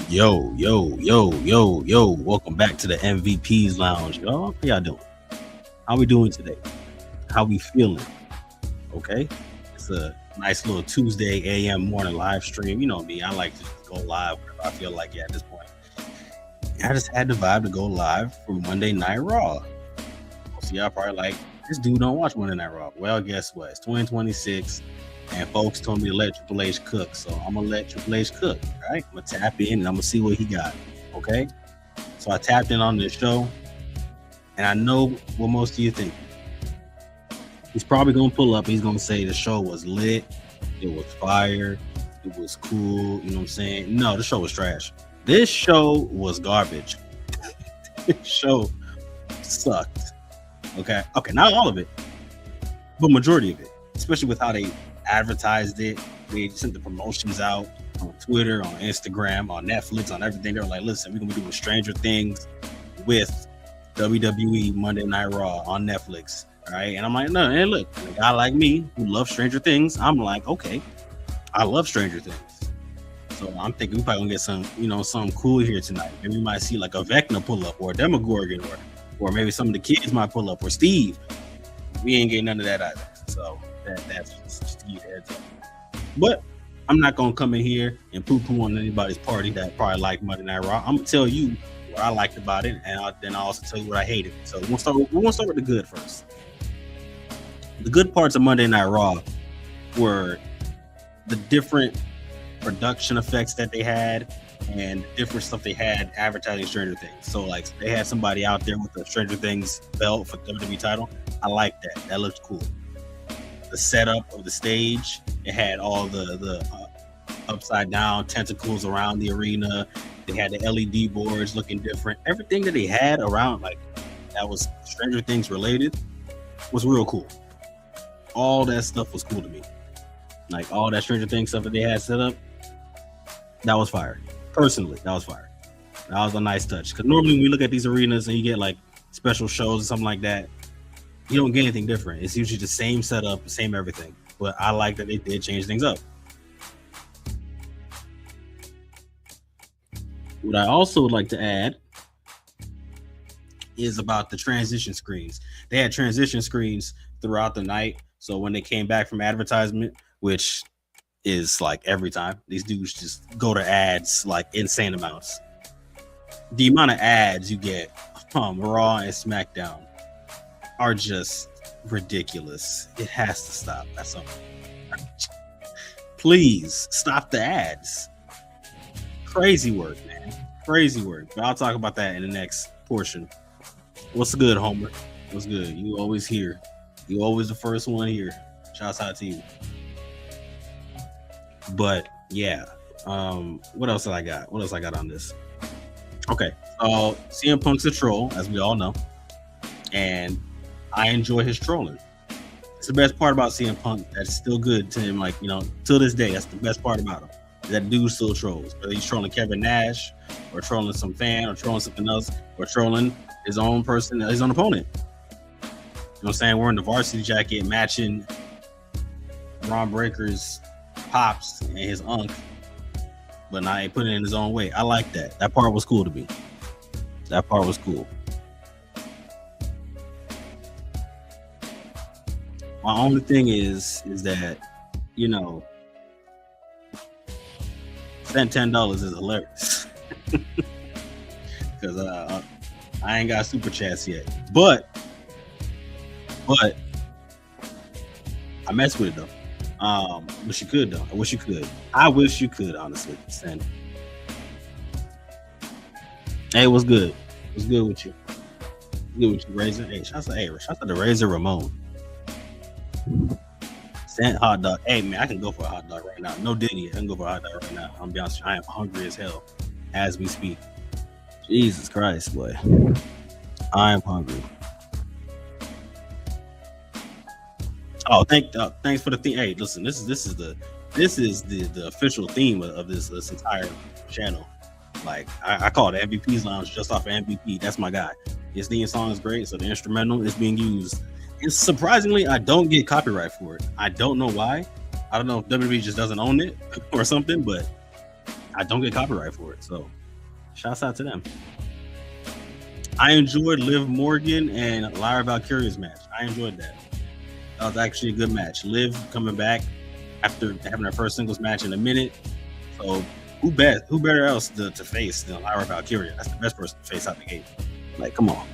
Yo. Welcome back to the MVP's Lounge, y'all. How y'all doing? How we doing today? How we feeling? Okay. It's a nice little Tuesday AM morning live stream. You know me, I like to just go live whenever I feel like it at this point. I just had the vibe to go live for Monday Night Raw. So y'all probably like, this dude don't watch Monday Night Raw. Well, guess what? It's 2026. And folks told me to let Triple H cook, so I'm gonna let Triple H cook. All right, I'm gonna tap in and I'm gonna see what he got. Okay, so I tapped in on this show, and I know what most of you think. He's probably gonna pull up. He's gonna say the show was lit, it was fire, it was cool. You know what I'm saying? No, the show was trash. This show was garbage. This show sucked. Okay, not all of it, but majority of it, especially with how they advertised it. They sent the promotions out on Twitter, on Instagram, on Netflix, on everything. They were like, listen, we're gonna be doing Stranger Things with WWE Monday Night Raw on Netflix. All right. And I'm like, no, and look, a guy like me who loves Stranger Things, I'm like, okay, I love Stranger Things. So I'm thinking we probably gonna get some, something cool here tonight. Maybe we might see like a Vecna pull up or a Demogorgon or maybe some of the kids might pull up or Steve. We ain't getting none of that either. So that's just to give you a heads up. But I'm not gonna come in here and poo-poo on anybody's party that probably like Monday Night Raw. I'm gonna tell you what I liked about it, and then I'll also tell you what I hated. So we're gonna start with the good first. The good parts of Monday Night Raw were the different production effects that they had and different stuff they had advertising Stranger Things. So like they had somebody out there with the Stranger Things belt for the WWE title. I like that. That looked cool. The setup of the stage, it had all the upside down tentacles around the arena. They had the LED boards looking different. Everything that they had around, like that was Stranger Things related, was real cool. All that stuff was cool to me. Like all that Stranger Things stuff that they had set up, that was fire. Personally, that was fire. That was a nice touch. Because normally when we look at these arenas and you get like special shows or something like that, you don't get anything different. It's usually the same setup, same everything. But I like that they did change things up. What I also would like to add is about the transition screens. They had transition screens throughout the night. So when they came back from advertisement, which is like every time, these dudes just go to ads like insane amounts. The amount of ads you get from Raw and SmackDown are just ridiculous. It has to stop. That's all. Please stop the ads. Crazy work, man. Crazy work. But I'll talk about that in the next portion. What's good, Homer? What's good? You always here. You always the first one here. Shouts out to you. But yeah, what else did I got? What else I got on this? Okay, so CM Punk's a troll, as we all know, and I enjoy his trolling. It's the best part about CM Punk. That's still good to him. Like, till this day, that's the best part about him. That dude still trolls. Whether he's trolling Kevin Nash, or trolling some fan, or trolling something else, or trolling his own person, his own opponent. You know what I'm saying? Wearing the varsity jacket, matching Bron Breakker's pops and his unk, but now he put it in his own way. I like that. That part was cool to me. That part was cool. My only thing is that, spend $10 is hilarious. Because I ain't got super chats yet. But I mess with it though. Wish you could though. I wish you could, honestly. Send. Hey, what's good? What's good with you? Good with you, Razor? Hey, shout out to Razor Ramon. Send hot dog. Hey man, I can go for a hot dog right now. No Diddy, I can go for a hot dog right now. I'm be honest, I am hungry as hell as we speak. Jesus Christ, boy. I am hungry. Oh, thanks for the theme. Hey, listen, this is the official theme of this entire channel. Like I call it MVP's Lounge just off of MVP. That's my guy. His theme song is great, so the instrumental is being used. And surprisingly, I don't get copyright for it. I don't know why. I don't know if WWE just doesn't own it or something, but I don't get copyright for it. So shouts out to them. I enjoyed Liv Morgan and Lyra Valkyria's match. I enjoyed that. That was actually a good match. Liv coming back after having her first singles match in a minute. So who better else to face than Lyra Valkyria? That's the best person to face out the gate. Like, come on.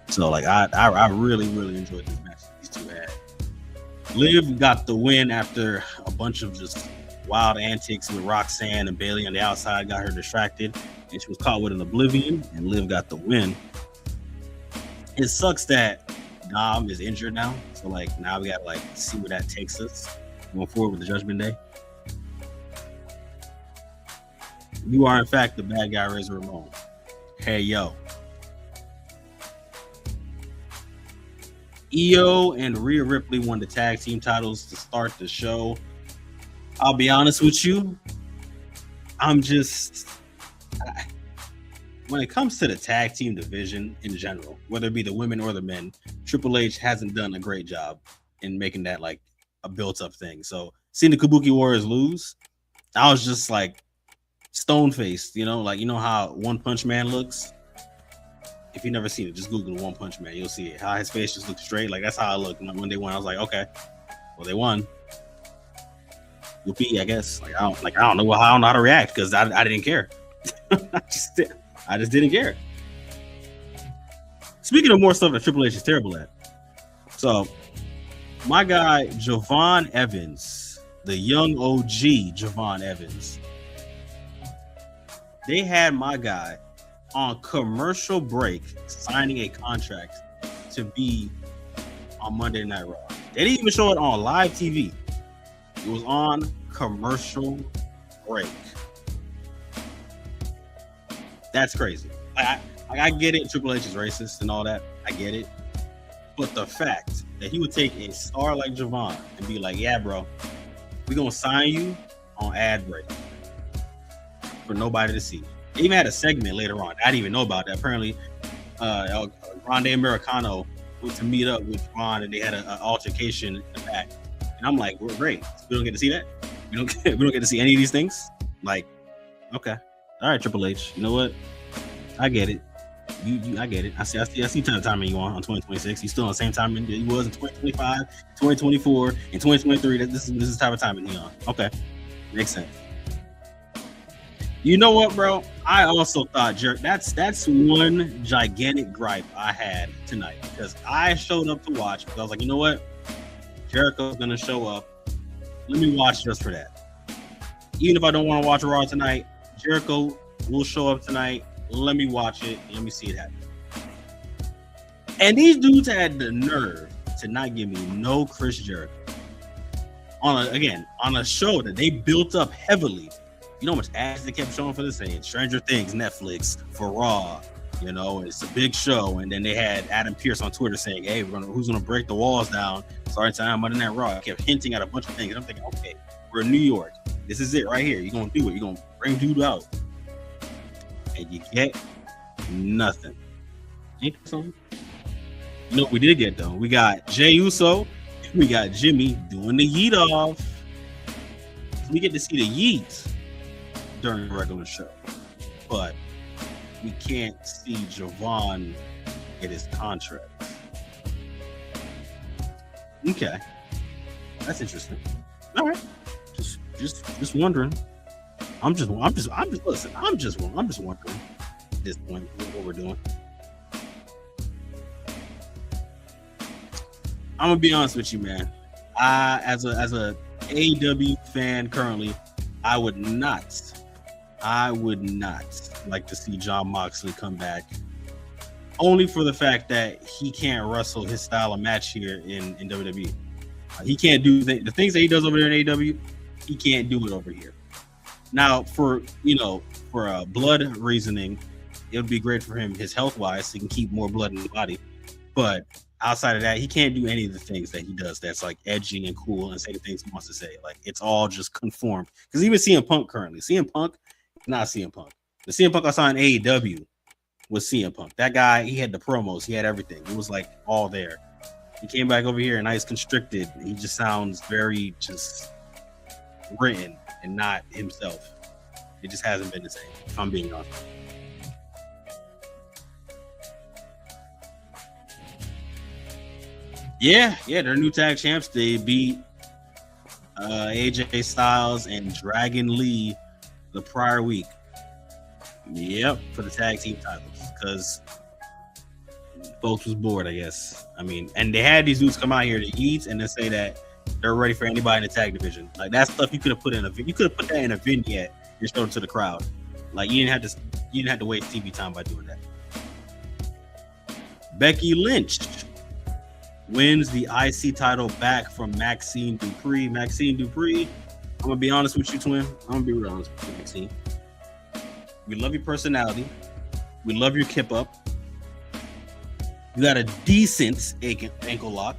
So like I really enjoyed this match these two had. Liv got the win after a bunch of just wild antics with Roxanne and Bayley on the outside, got her distracted, and she was caught with an oblivion, and Liv got the win. It sucks that Dom is injured now, so like now we gotta like see where that takes us going forward with the Judgment Day. You are in fact the bad guy, Razor Ramon. Hey yo. IYO and Rhea Ripley won the tag team titles to start the show. I'll be honest with you. When it comes to the tag team division in general, whether it be the women or the men, Triple H hasn't done a great job in making that like a built-up thing. So seeing the Kabuki Warriors lose, I was just like stone-faced, you know, like you know how One Punch Man looks. If you've never seen it, just Google One Punch Man. You'll see it. How his face just looks straight. Like that's how I looked when they won. I was like, okay, well they won. Whoopee, I guess. Like I don't know how to react because I didn't care. I just didn't care. Speaking of more stuff that Triple H is terrible at, so my guy Javon Evans, the young OG Javon Evans, they had my guy on commercial break signing a contract to be on Monday Night Raw. They didn't even show it on live TV. It was on commercial break. That's crazy. I get it. Triple H is racist and all that. I get it. But the fact that he would take a star like Javon and be like, yeah, bro, we're going to sign you on ad break for nobody to see. They even had a segment later on. I didn't even know about that. Apparently, Grande Americano went to meet up with Ron and they had an altercation in the back. And I'm like, we're great. We don't get to see that. We don't get to see any of these things. Like, okay. All right, Triple H. You know what? I get it. I get it. I see the timing you on 2026. He's still on the same timing he was in 2025, 2024, and 2023. This is the type of timing he on. Okay. Makes sense. You know what, bro? I also thought that's one gigantic gripe I had tonight because I showed up to watch because I was like, you know what? Jericho's gonna show up. Let me watch just for that. Even if I don't want to watch Raw tonight, Jericho will show up tonight. Let me watch it. Let me see it happen. And these dudes had the nerve to not give me no Chris Jericho on a show that they built up heavily. You know how much ads they kept showing for this thing? Stranger Things, Netflix, for Raw. You know, it's a big show. And then they had Adam Pearce on Twitter saying, hey, who's going to break the walls down? Starting time Monday Night Raw. I kept hinting at a bunch of things. And I'm thinking, okay, we're in New York. This is it right here. You're going to do it. You're going to bring dude out. And you get nothing. Ain't that something? You know what we did get, though? We got Jey Uso. We got Jimmy doing the yeet off. So we get to see the yeet during the regular show. But we can't see Javon get his contract. Okay. That's interesting. All right. Just wondering. I'm just wondering at this point what we're doing. I'm gonna be honest with you, man. As a AEW fan currently, I would not like to see Jon Moxley come back, only for the fact that he can't wrestle his style of match here in WWE. He can't do the things that he does over there in AEW. He can't do it over here. Now, for blood reasoning, it would be great for him, his health wise, so he can keep more blood in the body. But outside of that, he can't do any of the things that he does that's like edgy and cool and say the things he wants to say. Like it's all just conformed. Because even CM Punk currently, CM Punk, not CM Punk. The CM Punk I saw in AEW was CM Punk. That guy, he had the promos, he had everything. It was like all there. He came back over here and now he's constricted. He just sounds very just written and not himself. It just hasn't been the same, if I'm being honest. Yeah, they're new tag champs. They beat AJ Styles and Dragon Lee the prior week. Yep, for the tag team titles, because folks was bored, I guess. I mean, and they had these dudes come out here to eat and then say that they're ready for anybody in the tag division. Like, that stuff you could have put in you could have put that in a vignette and showed it to the crowd. Like, you didn't have to waste TV time by doing that. Becky Lynch wins the IC title back from Maxxine Dupri. Maxxine Dupri, I'm gonna be honest with you, twin. I'm gonna be real honest with you, Maxxine. We love your personality. We love your kip up. You got a decent ankle lock,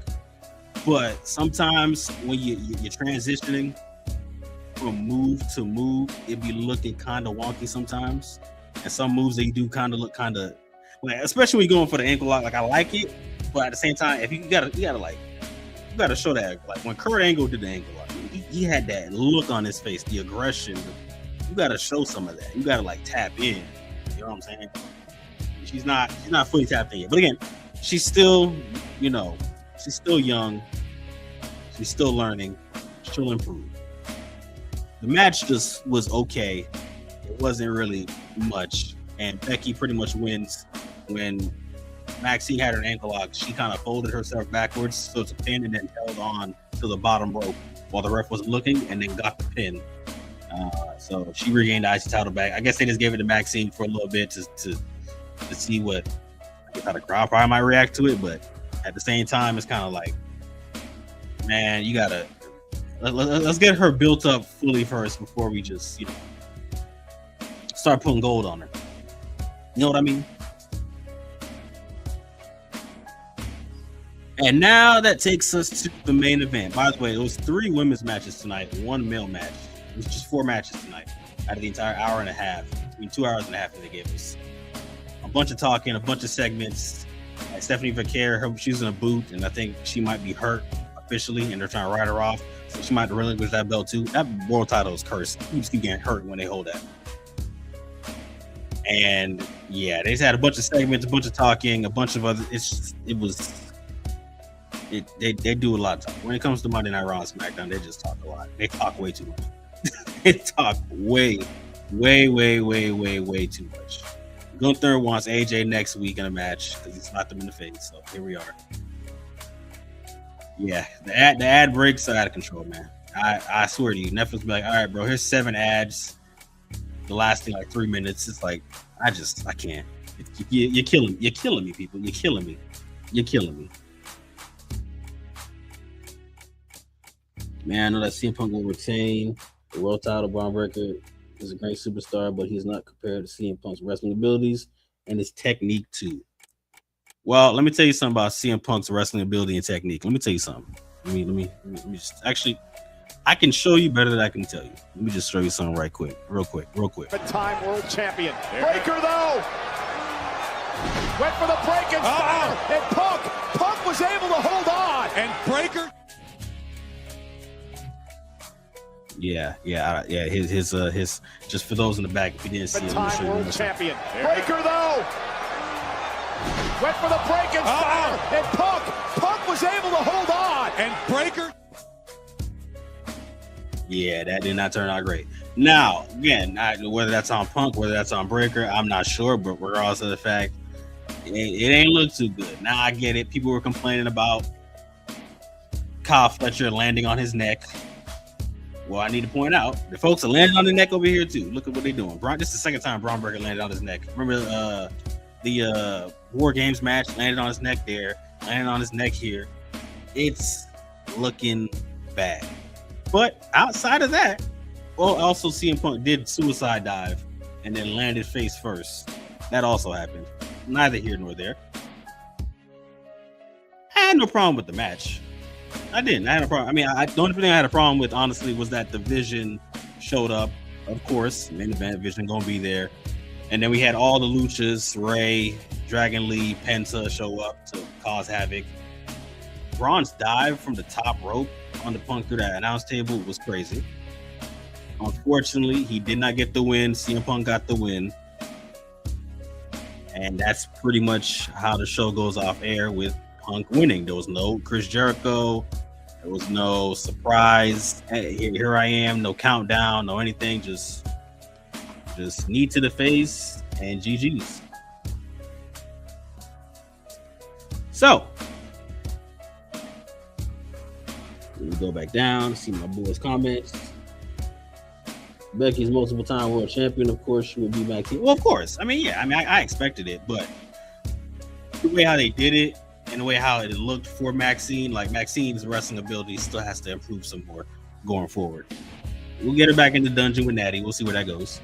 but sometimes when you're transitioning from move to move, it be looking kind of wonky sometimes. And some moves that you do kind of look kind of, like, especially when you're going for the ankle lock. Like, I like it, but at the same time, if you gotta show that. Like, when Kurt Angle did the ankle lock, he had that look on his face, the aggression. You gotta show some of that. You gotta, like, tap in. You know what I'm saying? She's not fully tapped in yet. But again, she's still, she's still young. She's still learning. She'll improve. The match just was okay. It wasn't really much. And Becky pretty much wins when Maxxine had her ankle lock. She kind of folded herself backwards, so it's a pin, and then held on to the bottom rope while the ref wasn't looking, and then got the pin. So she regained the IC title back. I guess they just gave it to Maxxine for a little bit to see what, I guess, how the crowd probably might react to it. But at the same time, it's kind of like, man, you gotta let's get her built up fully first before we just start putting gold on her. You know what I mean? And now that takes us to the main event. By the way, it was 3 women's matches tonight, 1 male match. It was just 4 matches tonight out of the entire hour and a half. I mean, 2 hours and a half that they gave us. A bunch of talking, a bunch of segments. Stephanie Vaquer, she's in a boot, and I think she might be hurt officially, and they're trying to write her off. So she might relinquish that belt too. That world title is cursed. You just keep getting hurt when they hold that. And yeah, they just had a bunch of segments, a bunch of talking, a bunch of other. They do a lot of talking. When it comes to Monday Night Raw and SmackDown, they just talk a lot. They talk way too much. They talk way too much. Gunther wants AJ next week in a match because he slapped him in the face. So here we are. Yeah, the ad breaks are out of control, man. I swear to you, Netflix be like, all right, bro, here's 7 ads, the lasting like 3 minutes. It's like, I can't. You're killing me, people. You're killing me. Man, I know that CM Punk will retain the world title. Bron Breakker is a great superstar, but he's not compared to CM Punk's wrestling abilities and his technique too. Well, let me tell you something about CM Punk's wrestling ability and technique. Let me tell you something. Let me just, actually, I can show you better than I can tell you. Let me just show you something real quick. Time world champion. Breakker though went for the break and style, and Punk was able to hold on, and Breakker. Yeah. His just for those in the back, if you didn't see him. Time world champion. Breakker though went for the break and style, and Punk was able to hold on, and Breakker. Yeah, that did not turn out great. Now, again, whether that's on Punk, whether that's on Breakker, I'm not sure, but regardless of the fact, it ain't look too good. Now, I get it. People were complaining about Kyle Fletcher landing on his neck. Well, I need to point out, the folks are landing on the neck over here, too. Look at what they're doing. This is the second time Bron Breakker landed on his neck. Remember the War Games match, landed on his neck there, landed on his neck here. It's looking bad. But outside of that, well, also CM Punk did suicide dive and then landed face first. That also happened. Neither here nor there. I had no problem with the match. I didn't. I had a problem. I mean, the only thing I had a problem with, honestly, was that the Vision showed up. Of course, main event Vision gonna be there. And then we had all the luchas, Ray, Dragon Lee, Penta show up to cause havoc. Braun's dive from the top rope on the Punk through that announce table was crazy. Unfortunately, he did not get the win. CM Punk got the win. And that's pretty much how the show goes off air, with Punk winning. There was no Chris Jericho. There was no surprise. Hey, here I am. No countdown. No anything. Just knee to the face and GG's. So let me go back down, see my boys' comments. Becky's multiple time world champion. Of course, she would be Maxxine. Well, of course. I mean, I expected it, but the way how they did it and the way how it looked for Maxxine, like Maxine's wrestling ability still has to improve some more going forward. We'll get her back in the dungeon with Natty. We'll see where that goes.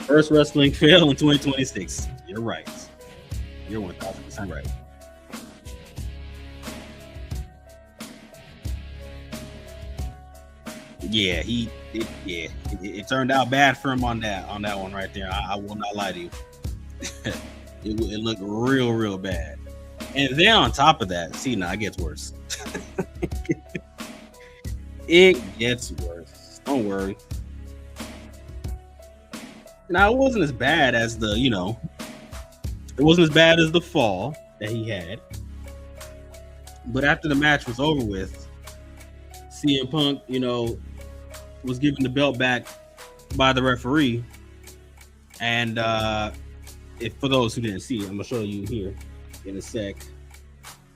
First wrestling fail in 2026. You're right. You're 1,000% right. Yeah, it turned out bad for him on that one right there. I will not lie to you. it looked real bad. And then on top of that, see, now it gets worse. It gets worse. Don't worry. Now, it wasn't as bad as it wasn't as bad as the fall that he had. But after the match was over with, CM Punk, was given the belt back by the referee. And for those who didn't see it, I'm gonna show you here in a sec.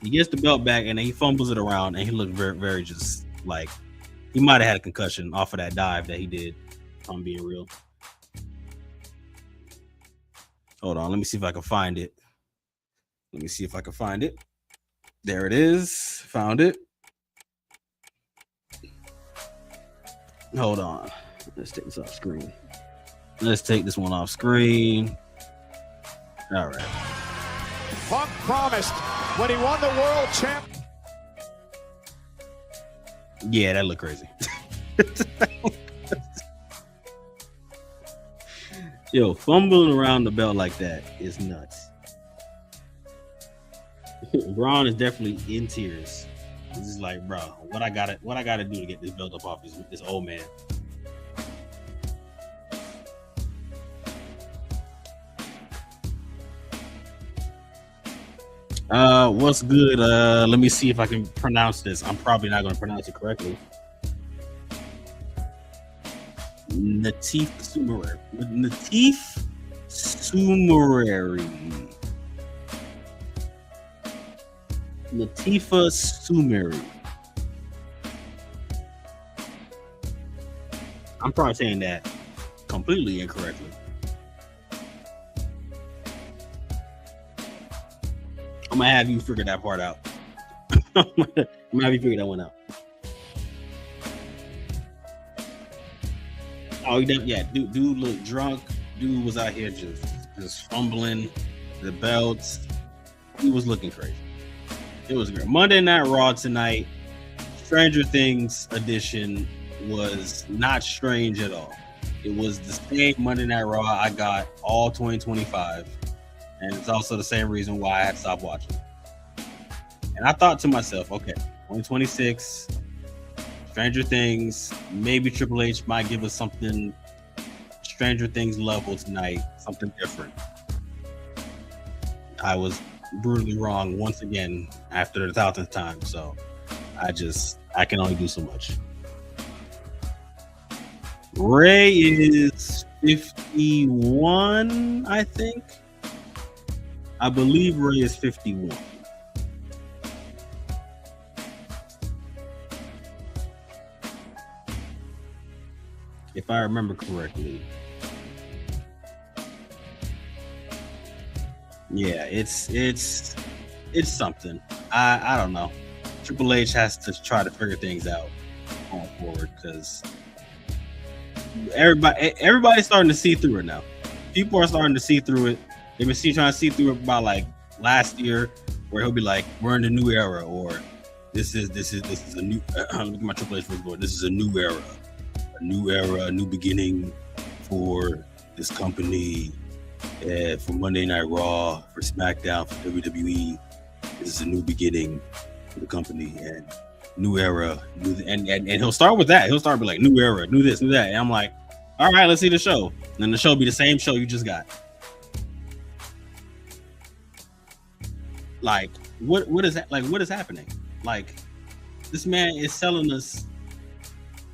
He gets the belt back and then he fumbles it around, and he looked very, very just like he might have had a concussion off of that dive that he did. If I'm being real. Hold on, let me see if I can find it. There it is. Found it. Hold on. Let's take this off screen. Let's take this one off screen. All right. Punk promised when he won the world champ. Yeah, that looked crazy. Yo, fumbling around the belt like that is nuts. Bron is definitely in tears. He's just like, bro, what I gotta do to get this belt up off this old man. What's good? Let me see if I can pronounce this. I'm probably not going to pronounce it correctly. Natif Sumerari. Latifa Sumeri. I'm probably saying that completely incorrectly. I'm gonna have you figure that part out. I'm gonna have you figure that one out. Oh, yeah. Dude looked drunk. Dude was out here just fumbling the belts. He was looking crazy. It was great. Monday Night Raw tonight. Stranger Things edition was not strange at all. It was the same Monday Night Raw I got all 2025. And it's also the same reason why I had to stop watching. And I thought to myself, okay, 2026, Stranger Things, maybe Triple H might give us something Stranger Things level tonight, something different. I was brutally wrong once again after the 1,000th time. So I can only do so much. Ray is 51, I think. I believe Ray is 51. If I remember correctly. Yeah, it's something. I don't know. Triple H has to try to figure things out going forward, because everybody's starting to see through it now. People are starting to see through it. They've been trying to see through it about like last year, where he'll be like, "We're in a new era," or "This is a new." Look at my Triple H board. This is a new era, a new beginning for this company, for Monday Night Raw, for SmackDown, for WWE. This is a new beginning for the company, and new era, and he'll start with that. He'll start with like new era, new this, new that. And I'm like, all right, let's see the show. And then the show be the same show you just got. Like, what is that? Like, what is happening? Like, this man is selling us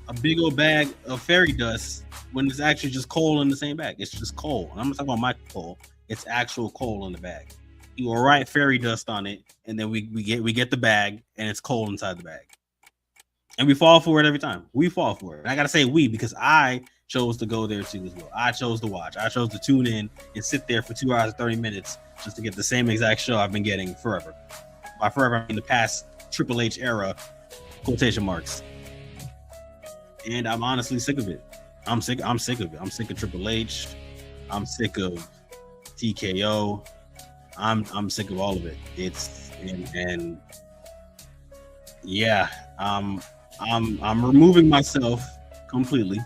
a big old bag of fairy dust when it's actually just coal in the same bag. It's just coal. And I'm not talking about Michael Cole. It's actual coal in the bag. He will write fairy dust on it, and then we get the bag, and it's coal inside the bag. And we fall for it every time. We fall for it. And I gotta say we, because I chose to go there too as well. I chose to watch. I chose to tune in and sit there for 2 hours and 30 minutes just to get the same exact show I've been getting forever. By forever, I mean the past Triple H era, quotation marks. And I'm honestly sick of it. I'm sick of it. I'm sick of Triple H. I'm sick of TKO. I'm sick of all of it. Yeah, I'm removing myself completely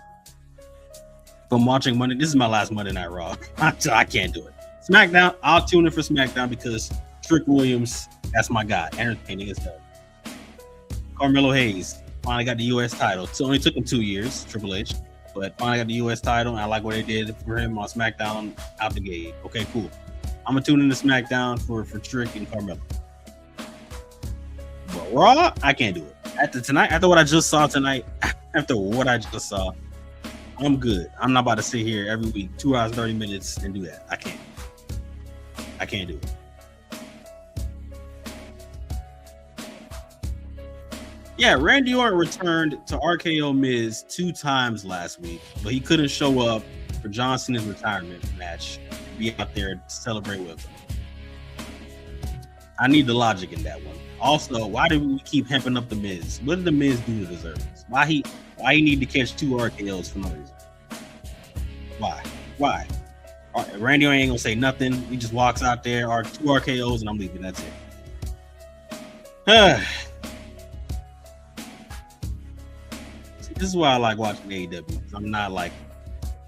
from watching Monday. This is my last Monday Night Raw. I can't do it. SmackDown, I'll tune in for SmackDown because Trick Williams, that's my guy. Entertaining as hell. Carmelo Hayes finally got the U.S. title. It only took him 2 years, Triple H, but finally got the U.S. title. And I like what they did for him on SmackDown out the gate. Okay, cool. I'm gonna tune in to SmackDown for Trick and Carmelo. But Raw, I can't do it. After what I just saw tonight, I'm good. I'm not about to sit here every week, 2 hours, 30 minutes and do that. I can't do it. Yeah, Randy Orton returned to RKO Miz 2 times last week, but he couldn't show up for John Cena's retirement match. Be out there to celebrate with him. I need the logic in that one. Also, why do we keep hemping up the Miz? What did the Miz do to deserve this? Why he need to catch 2 RKOs for no reason? Why? Randy ain't gonna say nothing. He just walks out there, 2 RKOs, and I'm leaving. That's it. See, this is why I like watching AEW. I'm not like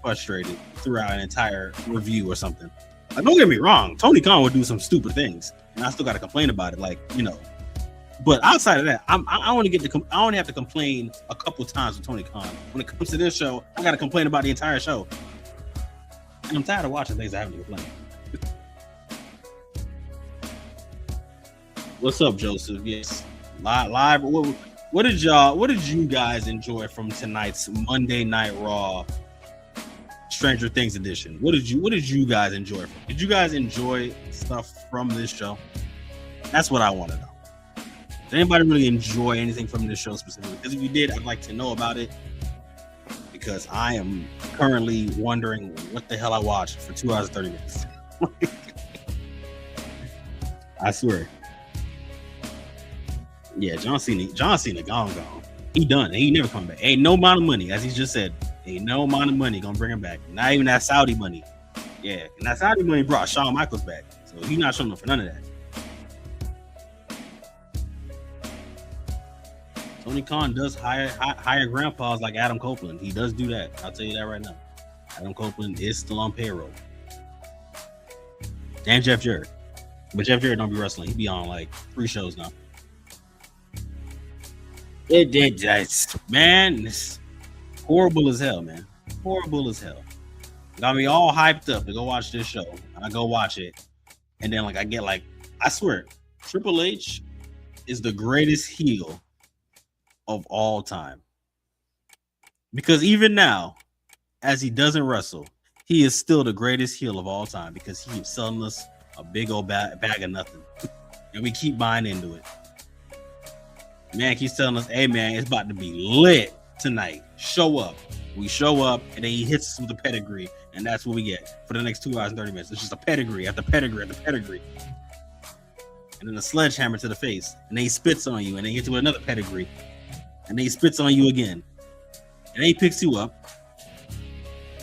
frustrated throughout an entire review or something. Like, don't get me wrong, Tony Khan would do some stupid things, and I still got to complain about it. Like, you know, but outside of that, I only have to complain a couple times with Tony Khan. When it comes to this show, I got to complain about the entire show, and I'm tired of watching things I haven't to complain. What's up, Joseph? Yes, live. What did you guys enjoy from tonight's Monday Night Raw? Stranger Things edition. What did you guys enjoy from? Did you guys enjoy stuff from this show? That's what I want to know. Did anybody really enjoy anything from this show specifically? Because if you did, I'd like to know about it, because I am currently wondering what the hell I watched for 2 hours and 30 minutes. I swear. Yeah, John Cena gone. He done. He never come back. Ain't no amount of money, as he just said. Ain't no amount of money gonna bring him back. Not even that Saudi money. Yeah, and that Saudi money brought Shawn Michaels back, so he's not showing up for none of that. Tony Khan does hire grandpas like Adam Copeland. He does do that. I'll tell you that right now. Adam Copeland is still on payroll. And Jeff Jarrett. But Jeff Jarrett don't be wrestling. He be on like 3 shows now. It's horrible as hell, man. Horrible as hell. Got me all hyped up to go watch this show. I go watch it. And then I swear, Triple H is the greatest heel of all time. Because even now, as he doesn't wrestle, he is still the greatest heel of all time, because he keeps selling us a big old bag of nothing. And we keep buying into it. Man keeps telling us, hey man, it's about to be lit tonight. Show up. We show up, and then he hits us with a pedigree, and that's what we get for the next 2 hours and 30 minutes. It's just a pedigree after pedigree after pedigree. And then a sledgehammer to the face, and then he spits on you, and then he hits you with another pedigree, and then he spits on you again. And then he picks you up,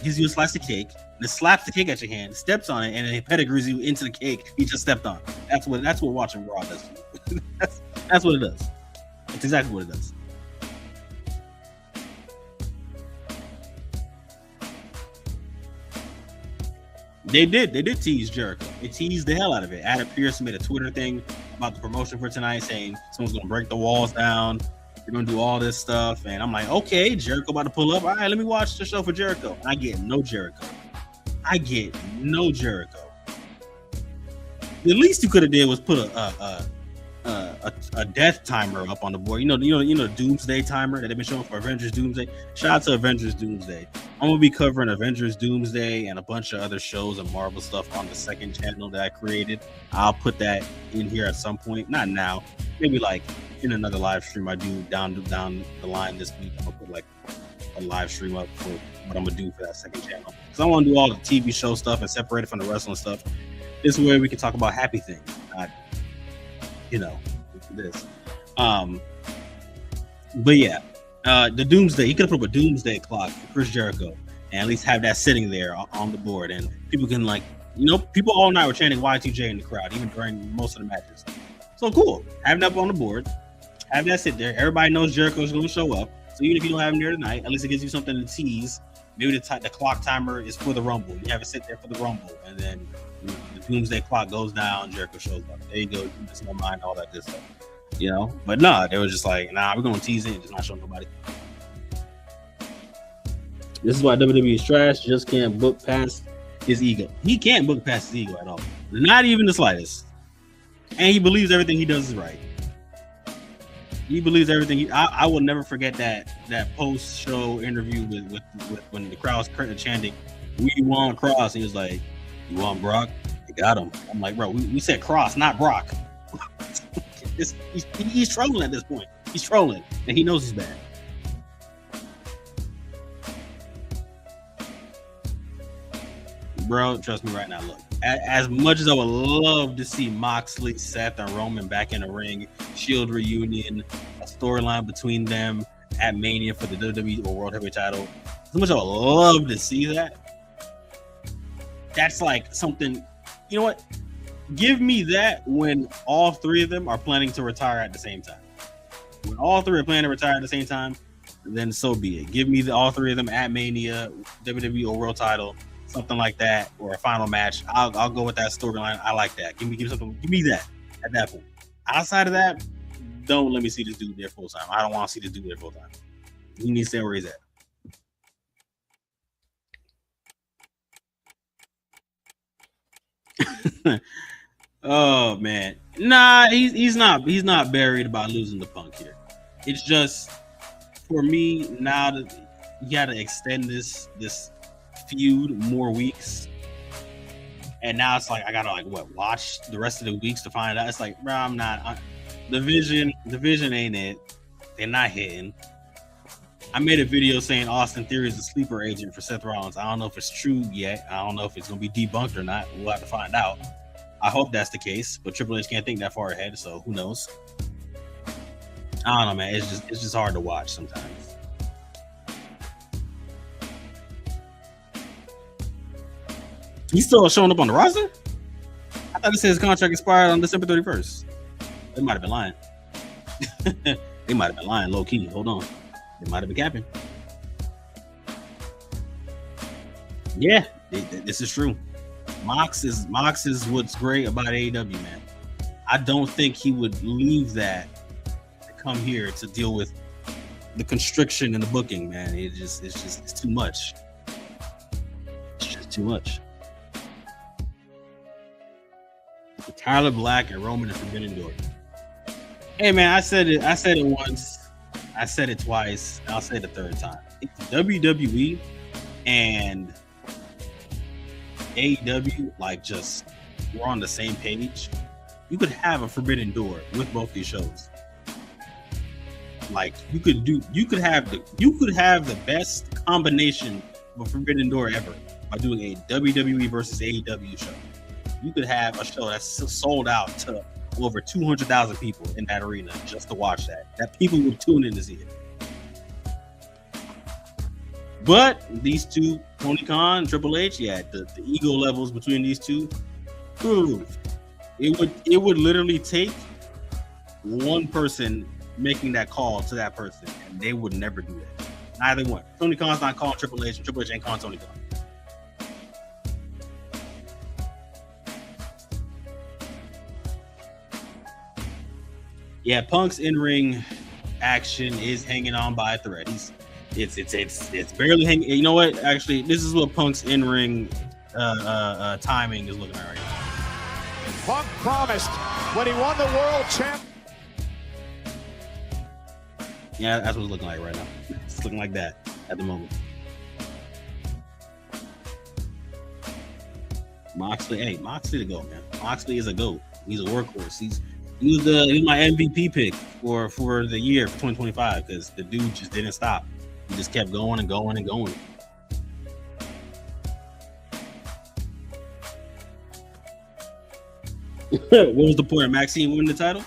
gives you a slice of cake, and then slaps the cake at your hand, steps on it, and then he pedigrees you into the cake he just stepped on. That's what watching Raw does to you. That's what it does. That's exactly what it does. They did tease Jericho. They teased the hell out of it. Adam Pearce made a Twitter thing about the promotion for tonight, saying someone's gonna break the walls down. They're gonna do all this stuff, and I'm like, okay, Jericho about to pull up. All right, let me watch the show for Jericho. And I get no Jericho. The least you could have did was put a death timer up on the board. You know, the Doomsday timer that they've been showing for Avengers Doomsday. Shout out to Avengers Doomsday. I'm gonna be covering Avengers Doomsday and a bunch of other shows and Marvel stuff on the second channel that I created. I'll put that in here at some point. Not now. Maybe like in another live stream I do down the line this week. I'm gonna put like a live stream up for what I'm gonna do for that second channel. Because I want to do all the TV show stuff and separate it from the wrestling stuff. This way we can talk about happy things, not, this. But yeah, the Doomsday, he could have put up a Doomsday clock for Chris Jericho and at least have that sitting there on the board, and people can people all night were chanting Y2J in the crowd, even during most of the matches. So cool, having that up on the board, have that sit there. Everybody knows Jericho's going to show up, so even if you don't have him there tonight, at least it gives you something to tease. Maybe the clock timer is for the Rumble. You have it sit there for the Rumble, and then the Doomsday clock goes down, Jericho shows up. There you go. You just don't mind all that good stuff, But nah, they were just like, nah, we're gonna tease it and just not show nobody. This is why WWE is trash. Just can't book past his ego. He can't book past his ego at all, not even the slightest. And he believes everything he does is right. He believes everything. I will never forget that post-show interview with when the crowd was chanting, "We want Cross," and he was like, "You want Brock? You got him." I'm like, bro, we said Cross, not Brock. He's trolling at this point. He's trolling, and he knows he's bad. Bro, trust me right now. Look, as much as I would love to see Moxley, Seth, and Roman back in the ring, Shield reunion, a storyline between them at Mania for the WWE or World Heavyweight title, as much as I would love to see that, that's like something, you know what? Give me that when all three of them are planning to retire at the same time. When all three are planning to retire at the same time, then so be it. Give me all three of them at Mania, WWE or World title, something like that, or a final match. I'll go with that storyline. I like that. Give me that at that point. Outside of that, don't let me see this dude there full time. I don't want to see this dude there full time. He needs to stay where he's at. Oh man, nah, he's not buried by losing the Punk here. It's just for me now that you got to extend this feud more weeks, and now it's like I gotta watch the rest of the weeks to find out. It's like, bro, I'm not. The vision ain't it. They're not hitting. I made a video saying Austin Theory is a sleeper agent for Seth Rollins. I don't know if it's true yet. I don't know if it's gonna be debunked or not. We'll have to find out. I hope that's the case, but Triple H can't think that far ahead, so who knows? I don't know, man. It's just hard to watch sometimes. He's still showing up on the roster? I thought it said his contract expired on December 31st. They might have been lying. They might have been lying, low key. Hold on. They might have been capping. Yeah, this is true. Mox is what's great about AEW, man. I don't think he would leave that to come here to deal with the constriction in the booking, man. It's too much. It's just too much. Tyler Black and Roman and Forbidden Door. Hey man, I said it once, I said it twice, and I'll say it a third time. If WWE and AEW just were on the same page, you could have a Forbidden Door with both these shows. You could have the best combination of a Forbidden Door ever by doing a WWE versus AEW show. You could have a show that's sold out to over 200,000 people in that arena just to watch that people would tune in to see it. But these two, Tony Khan and Triple H, the ego levels between these two, it would literally take one person making that call to that person, and they would never do that. Neither one. Tony Khan's not calling Triple H, and Triple H ain't calling Tony Khan. Yeah, Punk's in-ring action is hanging on by a thread. It's barely hanging. You know what? Actually, this is what Punk's in-ring timing is looking at right now. Punk promised when he won the world champ. Yeah, that's what it's looking like right now. It's looking like that at the moment. Moxley to go, man. Moxley is a GOAT. He's a workhorse. He was my MVP pick for the year for 2025 because the dude just didn't stop. He just kept going and going and going. What was the point of Maxxine winning the title?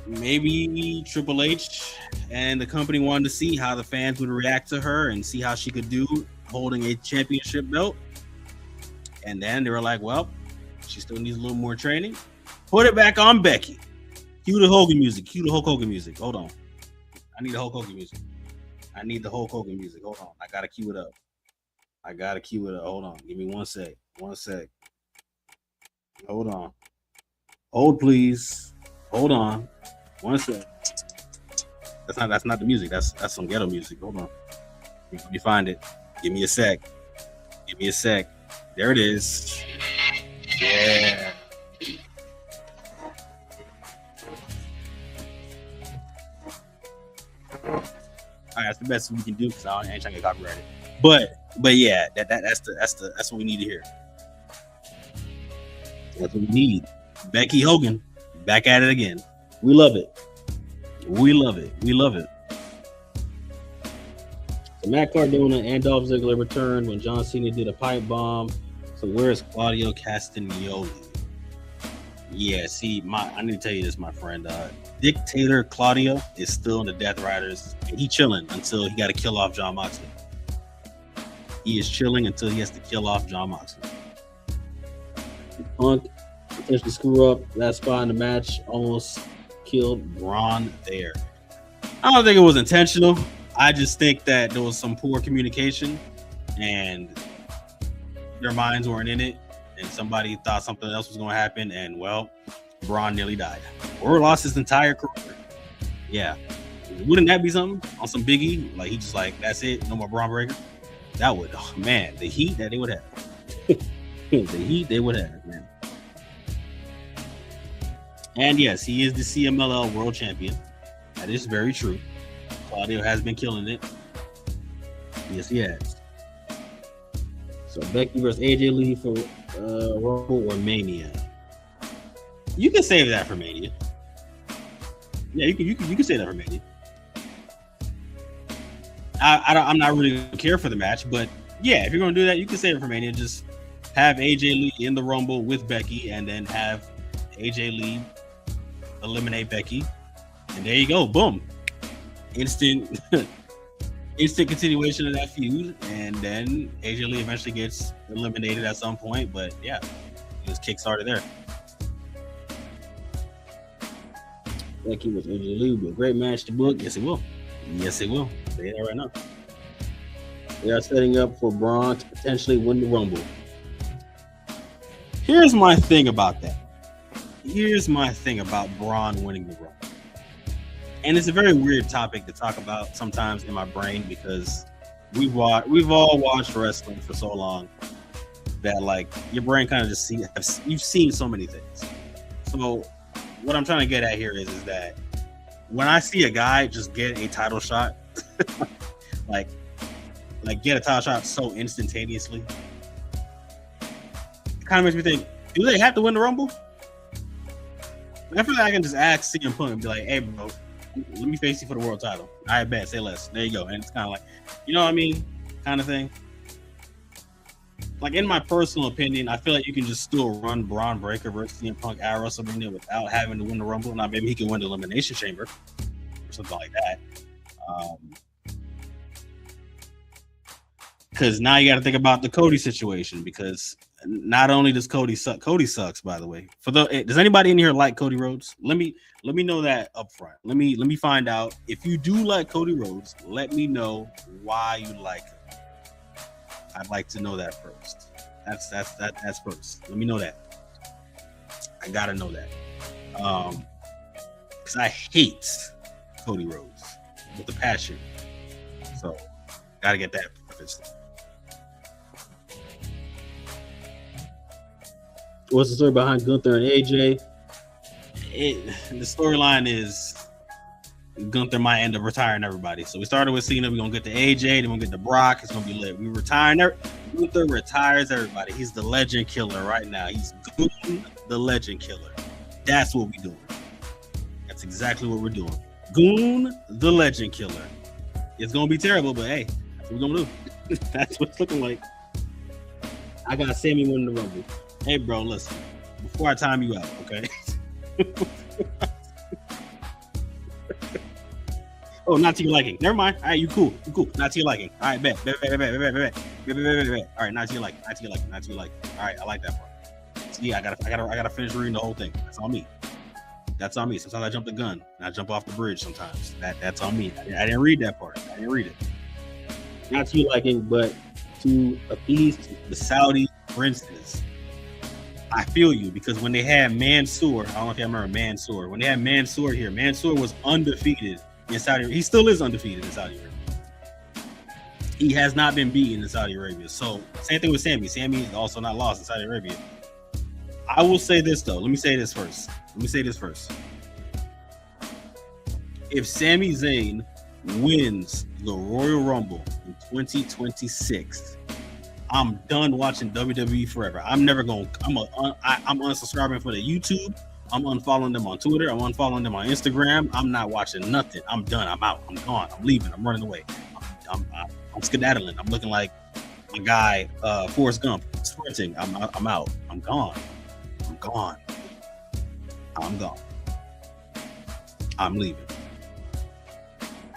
Maybe Triple H and the company wanted to see how the fans would react to her and see how she could do holding a championship belt. And then they were like, well, she still needs a little more training. Put it back on Becky. Cue the Hogan music. Cue the Hulk Hogan music. Hold on. I need the Hulk Hogan music. Hold on. I gotta cue it up. Hold on. Give me one sec. Hold on. Hold, please. Hold on. One sec. That's not the music. That's some ghetto music. Hold on. Let me find it. Give me a sec. There it is. Yeah. All right, that's the best we can do because I ain't trying to get copyrighted. But yeah, that's what we need to hear. That's what we need. Becky Hogan back at it again. We love it. So Matt Cardona and Dolph Ziggler returned when John Cena did a pipe bomb. So where's Claudio Castagnoli? Yeah, see, I need to tell you this, my friend. Dictator Claudio is still in the Death Riders, and he chilling until he got to kill off Jon Moxley. He is chilling until he has to kill off Jon Moxley. Punk potentially screw up that spot in the match, almost killed Bron there. I don't think it was intentional. I just think that there was some poor communication and their minds weren't in it, and somebody thought something else was going to happen, and well, Bron nearly died or lost his entire career. Yeah, wouldn't that be something on some Biggie? Like he just like, that's it, no more Bron Breakker. That would, oh man, the heat that they would have. Man. And yes, he is the CMLL World Champion. That is very true. Claudio has been killing it. Yes, he has. So Becky versus AJ Lee for Rumble or Mania. You can save that for Mania. Yeah, you can save that for Mania. I'm not really gonna care for the match, but yeah, if you're gonna do that, you can save it for Mania. Just have AJ Lee in the Rumble with Becky, and then have AJ Lee eliminate Becky, and there you go. Boom. Instant continuation of that feud, and then AJ Lee eventually gets eliminated at some point, but yeah, it was kickstarted there. Becky with AJ Lee will be a great match to book. Yes, it will. Say that right now. They are setting up for Braun to potentially win the Rumble. Here's my thing about that. Here's my thing about Braun winning the Rumble. And it's a very weird topic to talk about sometimes in my brain because we've all watched wrestling for so long that like your brain kind of just you've seen so many things. So what I'm trying to get at here is that when I see a guy just get a title shot, like get a title shot so instantaneously, it kind of makes me think, do they have to win the Rumble? I feel like I can just ask CM Punk and be like, hey bro, let me face you for the world title. I bet, say less. There you go. And it's kind of like, you know what I mean? Kind of thing. Like, in my personal opinion, I feel like you can just still run Bron Breakker versus CM Punk at WrestleMania without having to win the Rumble. Now, maybe he can win the Elimination Chamber or something like that. Because now you got to think about the Cody situation, because not only does Cody suck, Cody sucks, by the way. Does anybody in here like Cody Rhodes? Let me know that up front. Let me find out. If you do like Cody Rhodes, let me know why you like him. I'd like to know that first. That's first. Let me know that. I gotta know that. because I hate Cody Rhodes with a passion. So, gotta get that prefaced. What's the story behind Gunther and AJ? The storyline is Gunther might end up retiring everybody. So we started with Cena. We're gonna get to AJ, then we're gonna get to Brock. It's gonna be lit. We retiring. Gunther retires everybody. He's the legend killer right now. He's Goon, the legend killer. That's what we're doing. That's exactly what we're doing. Goon, the legend killer. It's gonna be terrible, but hey, that's what we're gonna do. That's what it's looking like. I got Sammy winning the Rumble. Hey, bro, listen. Before I time you out, okay? Oh, not to your liking. Never mind. All right, you cool. You cool. Not to your liking. All right, bet. All right, not to your liking. Not to your liking. All right, I like that part. See, I gotta finish reading the whole thing. That's on me. That's on me. Sometimes I jump the gun and I jump off the bridge. Sometimes that's on me. I didn't read that part. I didn't read it. Not to your liking, but to appease the Saudi princes. I feel you, because when they had Mansoor, I don't know if you remember Mansoor. When they had Mansoor here, Mansoor was undefeated in Saudi Arabia. He still is undefeated in Saudi Arabia. He has not been beaten in Saudi Arabia. So same thing with Sammy. Sammy is also not lost in Saudi Arabia. I will say this though. Let me say this first. If Sami Zayn wins the Royal Rumble in 2026, I'm done watching WWE forever. I'm never going. I'm unsubscribing for the YouTube. I'm unfollowing them on Twitter. I'm unfollowing them on Instagram. I'm not watching nothing. I'm done. I'm out. I'm gone. I'm leaving. I'm running away. I'm skedaddling. I'm looking like my guy Forrest Gump sprinting. I'm out. I'm gone. I'm leaving.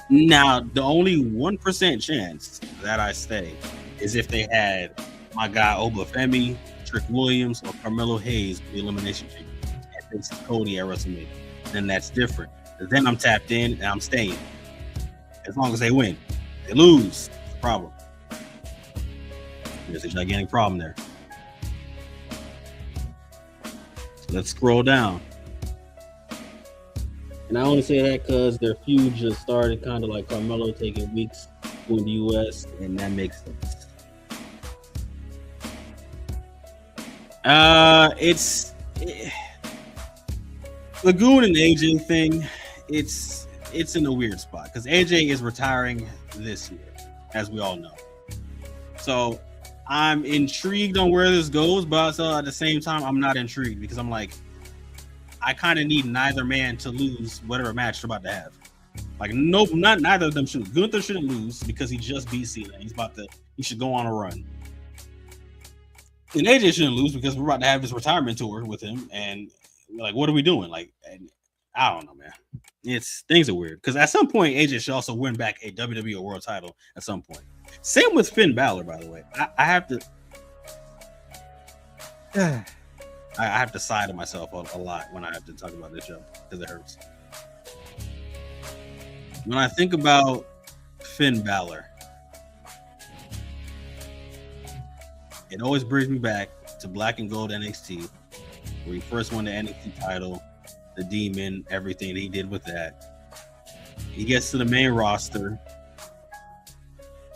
Now, the only 1% chance that I stay is if they had my guy Obafemi, Trick Williams, or Carmelo Hayes with the elimination chamber and faces Cody at WrestleMania. Then that's different. Then I'm tapped in and I'm staying. As long as they win. If they lose, it's a problem. There's a gigantic problem there. So let's scroll down. And I only say that because their feud just started, kind of like Carmelo taking weeks in the U.S., and that makes sense. Lagoon and AJ thing, it's in a weird spot because AJ is retiring this year, as we all know. So I'm intrigued on where this goes, but also at the same time, I'm not intrigued because I'm like, I kind of need neither man to lose whatever match they're about to have. Like, no, neither of them should. Gunther shouldn't lose because he just beat Cena. He should go on a run. And AJ shouldn't lose because we're about to have this retirement tour with him. And like, what are we doing? Like, and I don't know, man. Things are weird. Because at some point, AJ should also win back a WWE World Title at some point. Same with Finn Balor, by the way. I have to. I have to sigh to myself a lot when I have to talk about this show because it hurts. When I think about Finn Balor, it always brings me back to Black and Gold NXT, where he first won the NXT title, the Demon, everything that he did with that. He gets to the main roster,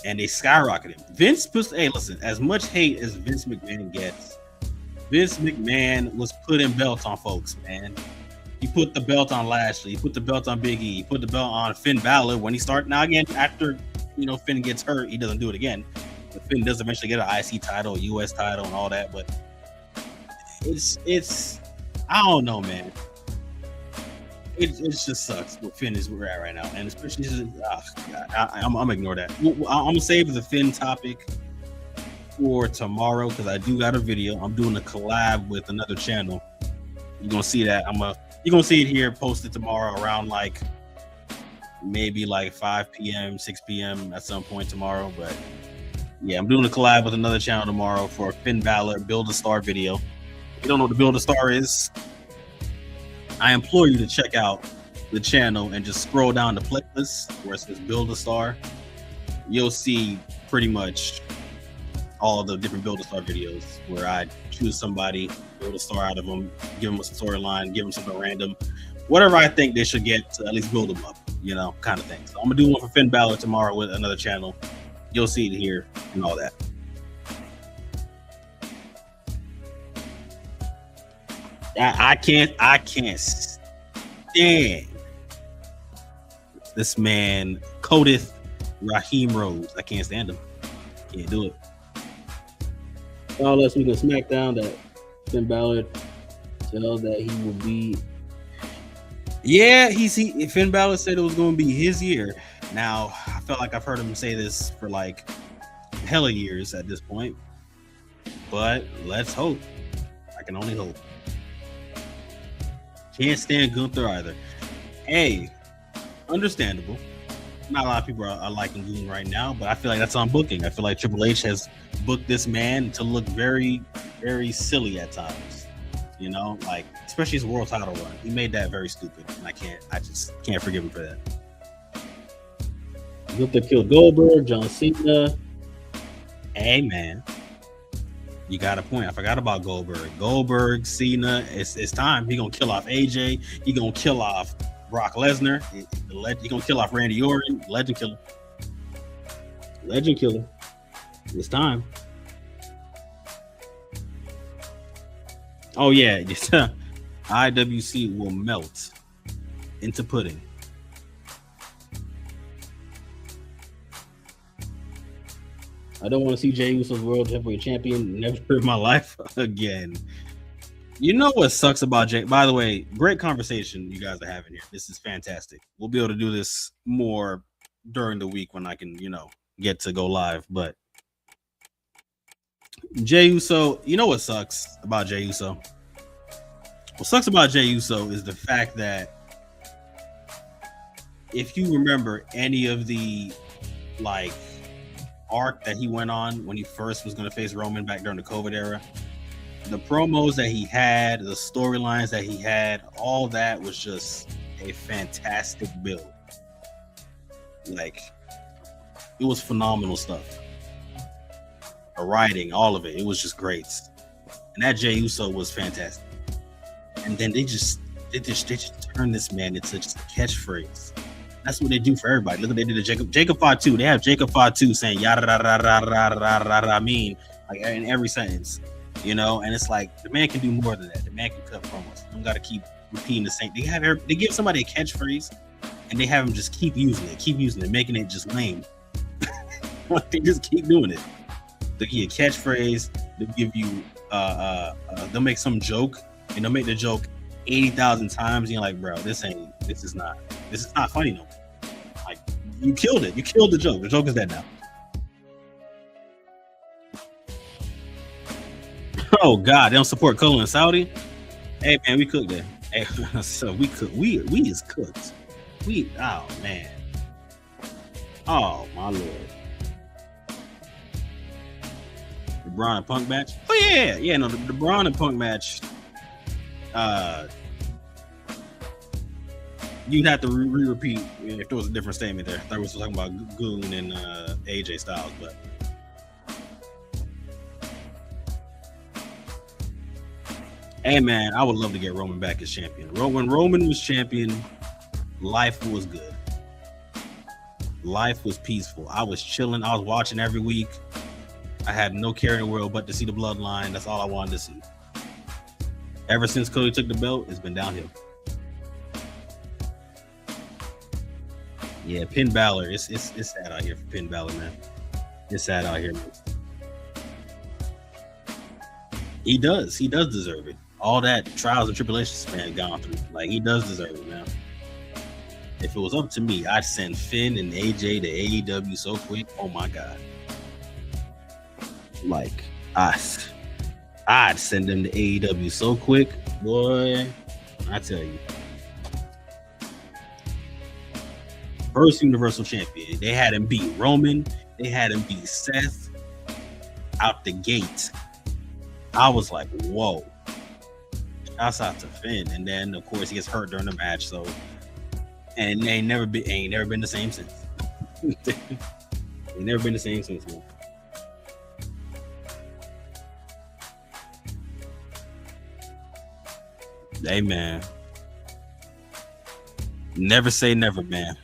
and they skyrocket him. Hey, listen, as much hate as Vince McMahon gets, Vince McMahon was putting belts on folks, man. He put the belt on Lashley. He put the belt on Big E. He put the belt on Finn Balor when he started. Now, again, after Finn gets hurt, he doesn't do it again. But Finn does eventually get an IC title, a US title, and all that. But it's I don't know, man. It just sucks what Finn is where we're at right now, and especially I'm gonna ignore that. I'm gonna save the Finn topic for tomorrow because I do got a video. I'm doing a collab with another channel. You're gonna see that. You're gonna see it here posted tomorrow around maybe 5 p.m., 6 p.m. at some point tomorrow. But yeah, I'm doing a collab with another channel tomorrow for Finn Balor Build a Star video. If you don't know what the Build a Star is, I implore you to check out the channel and just scroll down the playlist where it says Build a Star. You'll see pretty much all of the different Build a Star videos where I choose somebody, build a star out of them, give them a storyline, give them something random, whatever I think they should get to at least build them up, kind of thing. So I'm gonna do one for Finn Balor tomorrow with another channel. You'll see it here and all that. I can't stand this man, Codith Raheem Rose. I can't stand him. Can't do it. All last week on SmackDown that Finn Balor tells that he will be. Yeah, Finn Balor said it was going to be his year. Now, I felt like I've heard him say this for like hella years at this point. But let's hope. I can only hope. Can't stand Gunther either. Hey, understandable. Not a lot of people are liking Goon right now, but I feel like that's on booking. I feel like Triple H has booked this man to look very, very silly at times. Like especially his world title run. He made that very stupid, and I just can't forgive him for that. Gunther killed Goldberg, John Cena. Hey man, you got a point. I forgot about Goldberg, Cena. It's time. He gonna kill off AJ. He gonna kill off Brock Lesnar. He gonna kill off Randy Orton. Legend killer. It's time. Oh yeah, IWC will melt into pudding. I don't want to see Jey Uso's World Heavyweight Champion Never in my life again. You know what sucks about Jey? By the way, great conversation you guys are having here. This is fantastic. We'll be able to do this more during the week when I can, get to go live. But Jey Uso, you know what sucks about Jey Uso? What sucks about Jey Uso is the fact that if you remember any of the arc that he went on when he first was going to face Roman back during the COVID era, the promos that he had, the storylines that he had, all that was just a fantastic build. It was phenomenal stuff. The writing, all of it, it was just great. And that Jey Uso was fantastic. And then they just turned this man into just a catchphrase. That's what they do for everybody. Look what they did to Jacob Fatu. They have Jacob Fatu saying yada da da da da da da da mean in every sentence, And it's like the man can do more than that. The man can cut promos. You don't got to keep repeating the same. They give somebody a catchphrase, and they have him just keep using it, making it just lame. They just keep doing it. They give you a catchphrase. They'll give you they'll make some joke, and they'll make the joke 80,000 times. And you're like, bro, this is not funny no more. You killed it. You killed the joke. The joke is dead now. Oh God, they don't support Cullen and Saudi. Hey man, we cooked there. Hey, so we cook. We is cooked. Oh man. Oh my lord. The Braun and Punk match. Oh yeah. No, the Braun and Punk match. You'd have to repeat if there was a different statement there. I thought we were talking about Goon and AJ Styles, but hey man, I would love to get Roman back as champion. When Roman was champion, life was good. Life was peaceful. I was chilling. I was watching every week. I had no care in the world but to see the bloodline. That's all I wanted to see. Ever since Cody took the belt, it's been downhill. Yeah, Finn Balor. It's sad out here for Finn Balor, man. It's sad out here, man. He does deserve it. All that trials and tribulations this man gone through. He does deserve it, man. If it was up to me, I'd send Finn and AJ to AEW so quick. Oh my God. I'd send them to AEW so quick, boy. I tell you. First Universal Champion. They had him beat Roman. They had him beat Seth out the gate. I was like, whoa. Shouts out to Finn. And then, of course, he gets hurt during the match. So, and they ain't never been the same since. They never been the same since, man. Hey, man. Never say never, man.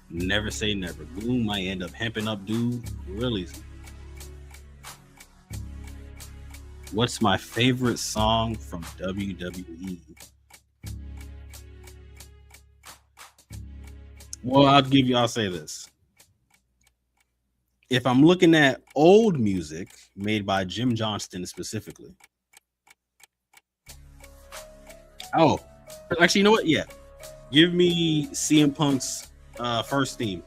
Never say never. Boom might end up hemping up dude. Really. What's my favorite song from WWE? Well, I'll say this. If I'm looking at old music made by Jim Johnston specifically. Oh, actually, you know what? Yeah. Give me CM Punk's first theme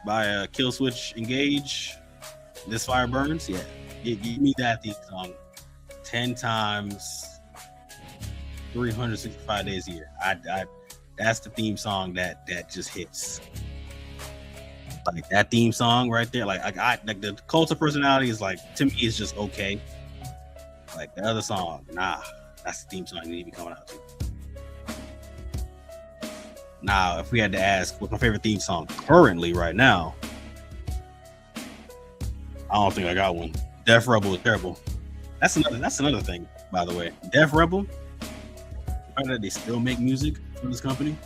by Killswitch Engage. This Fire Burns. Yeah. Give me that theme song 10 times, 365 days a year. That's the theme song that just hits. Like that theme song right there. Like the Cult of Personality is like, to me, it's just okay. Like the other song, nah, that's the theme song you need to be coming out to. Now, if we had to ask what's my favorite theme song currently right now, I don't think I got one. Def Rebel is terrible. That's another thing, by the way. Def Rebel, the fact that they still make music for this company,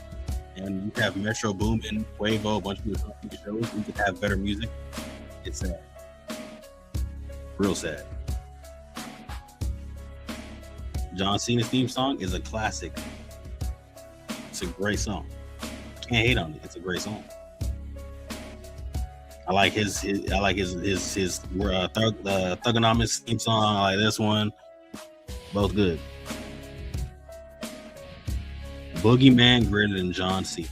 and you have Metro Boomin, Quavo, a bunch of people talking shows, we could have better music. It's sad. Real sad. John Cena's theme song is a classic. It's a great song. Can't hate on it. It's a great song. I like his Thugonomics theme song. I like this one. Both good. Boogeyman greater than John Cena.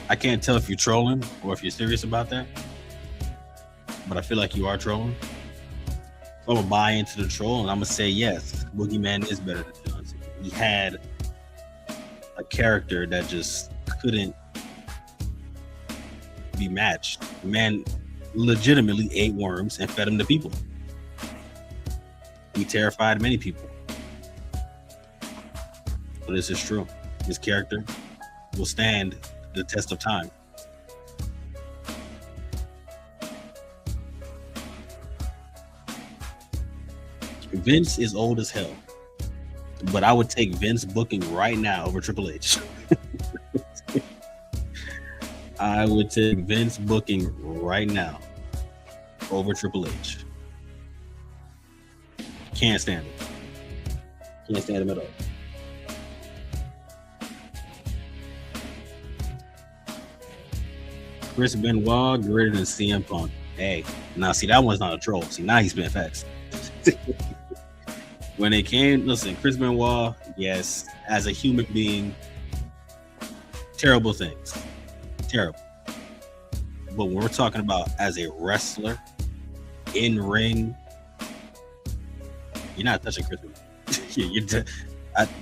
I can't tell if you're trolling or if you're serious about that, but I feel like you are trolling. So I'm gonna buy into the troll and I'm gonna say yes, Boogeyman is better than John Cena. He had a character that just couldn't be matched. The man legitimately ate worms and fed them to people. He terrified many people. But this is true. His character will stand the test of time. Vince is old as hell, but I would take Vince booking right now over Triple H. I would take Vince booking right now over Triple H. Can't stand it. Can't stand him at all. Chris Benoit greater than CM Punk. Hey, now see, that one's not a troll. See, now he's spitting facts. When it came, listen, Chris Benoit, yes, as a human being, terrible things. Terrible. But when we're talking about as a wrestler, in ring, you're not touching Chris Benoit.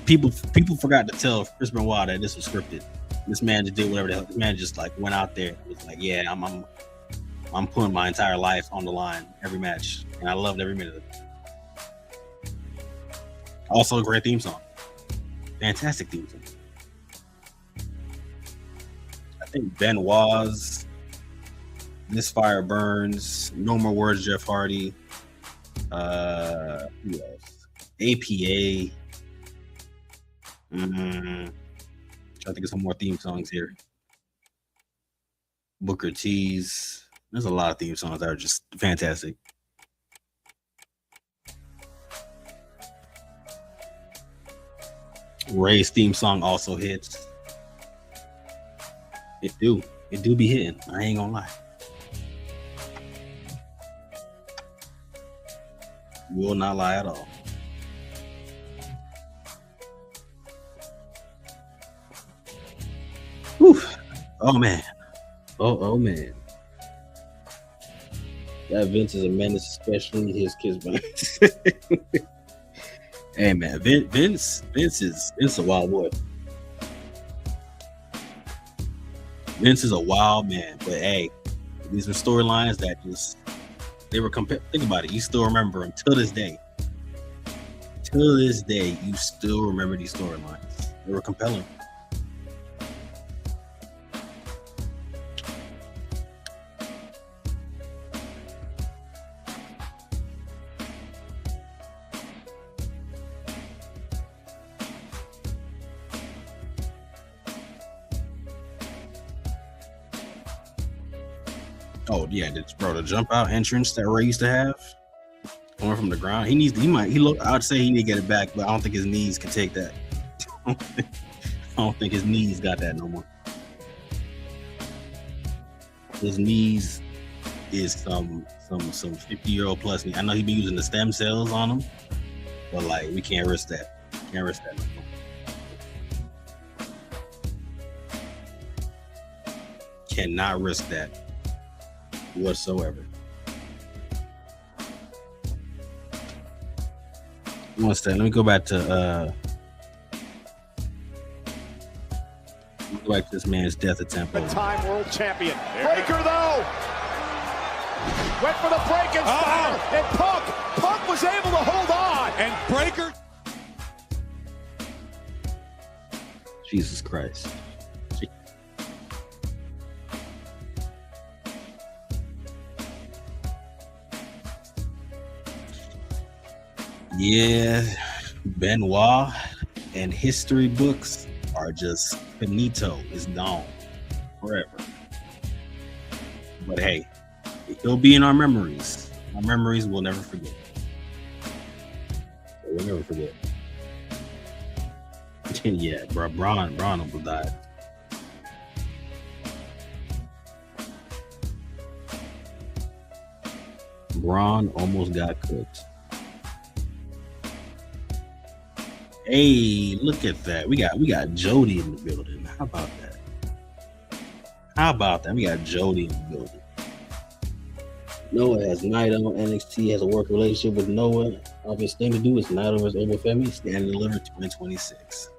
People forgot to tell Chris Benoit that this was scripted. This man just did whatever the hell. This man just like went out there and was like, yeah, I'm putting my entire life on the line every match, and I loved every minute of it. Also a great theme song. Fantastic theme song. I think Benoit's This Fire Burns, No More Words, Jeff Hardy. Who else? APA. I think of some more theme songs here. Booker T's. There's a lot of theme songs that are just fantastic. Ray's theme song also hits. It do be hitting. I ain't gonna lie. Will not lie at all. Whew. Oh man. Oh man. That Vince is a menace, especially his kids. Hey man, Vince is a wild boy. Vince is a wild man, but hey, these are storylines that just they were think about it. You still remember them till this day. Till this day, you still remember these storylines. They were compelling. Oh yeah, the jump out entrance that Ray used to have, going from the ground. I'd say he need to get it back, but I don't think his knees can take that. I don't think his knees got that no more. His knees is some 50-year-old plus knee. I know he be using the stem cells on him, but like we can't risk that. Can't risk that no more. Cannot risk that whatsoever. One second, let me go back to this man's death attempt. The time world champion. Breakker though went for the Frankenstein, and Punk was able to hold on, and Breakker. Jesus Christ. Yeah, Benoit and history books are just finito. It's gone forever. But hey, he'll be in our memories. Our memories we'll never forget. We'll never forget. Yeah, bro, Bron almost died. Bron almost got cooked. Hey, look at that. We got Jody in the building. How about that? We got Jody in the building. Noah has Naito. NXT has a work relationship with Noah. Obvious thing to do is Naito versus Obafemi. Stand and deliver 2026.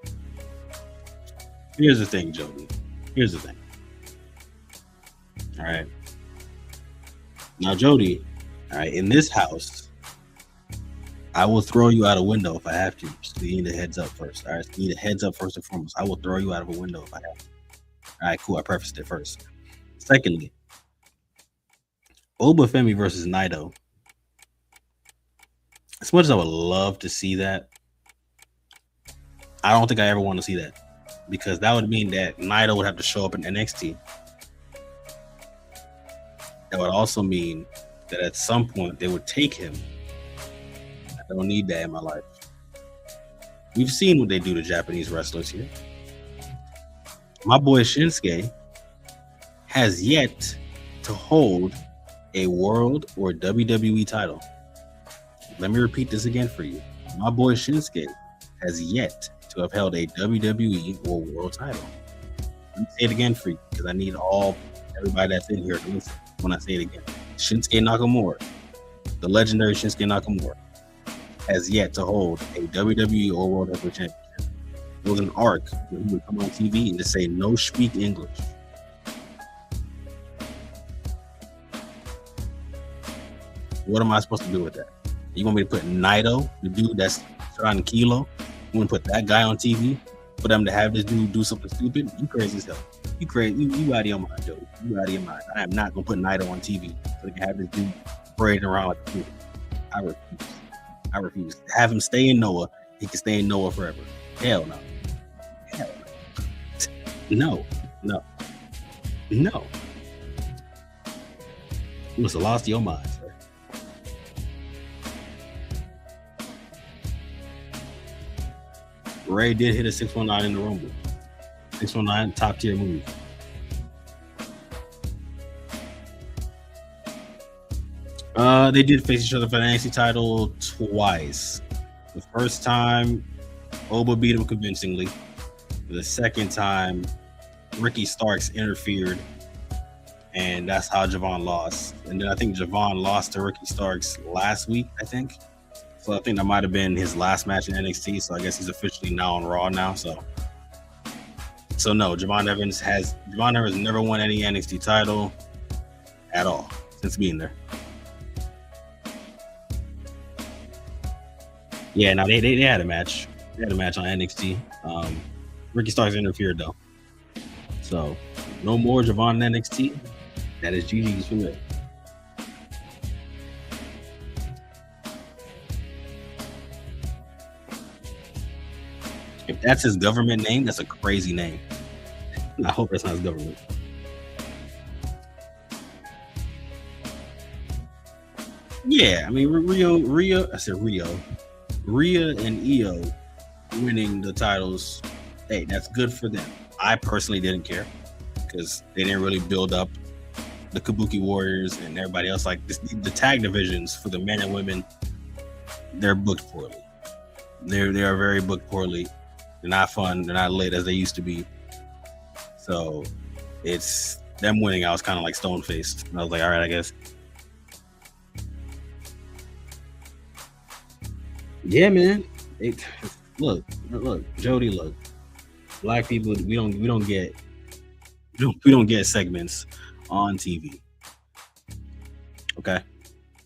Here's the thing, Jody. Here's the thing. All right. Now, Jody, all right, in this house, I will throw you out a window if I have to. Just you need a heads up first. All right, you need a heads up first and foremost. I will throw you out of a window if I have to. All right, cool. I prefaced it first. Secondly, Obafemi versus Naito. As much as I would love to see that, I don't think I ever want to see that, because that would mean that Naito would have to show up in NXT. That would also mean that at some point they would take him. I don't need that in my life. We've seen what they do to Japanese wrestlers here. My boy Shinsuke has yet to hold a world or WWE title. Let me repeat this again for you. My boy Shinsuke has yet to have held a WWE or world title. Let me say it again for you, because I need everybody that's in here to listen when I say it again. Shinsuke Nakamura, the legendary Shinsuke Nakamura, has yet to hold a WWE or World Heavyweight Championship. It was an arc where he would come on TV and just say, "No speak English." What am I supposed to do with that? You want me to put Naito, the dude that's trying kilo? You want to put that guy on TV for them to have this dude do something stupid? You crazy as hell. You crazy. You out of your mind, Joe. You out of your mind. I am not going to put Naito on TV so they can have this dude parading around like a fool. I refuse. Have him stay in Noah. He can stay in Noah forever. Hell no. Hell no. No. You must have lost your mind, sir. Ray did hit a 619 in the Rumble. 619, top tier move. They did face each other for the NXT title twice. The first time, Oba beat him convincingly. The second time, Ricky Starks interfered, and that's how Javon lost. And then I think Javon lost to Ricky Starks last week, I think. So I think that might have been his last match in NXT. So I guess he's officially now on Raw now. So no, Javon Evans never won any NXT title at all since being there. Yeah, now they had a match. They had a match on NXT. Ricky Starks interfered though. So no more Javon in NXT. That is GG's for me. If that's his government name, that's a crazy name. I hope that's not his government. Yeah, I mean Rhea and IYO winning the titles. Hey, that's good for them. I personally didn't care because they didn't really build up the Kabuki Warriors and everybody else. Like the tag divisions for the men and women, they're booked poorly. They are very booked poorly. They're not fun. They're not lit as they used to be. So it's them winning. I was kind of like stone faced. I was like, all right, I guess. Yeah, man. Look, Jody. Look, black people. We don't get segments on TV. Okay,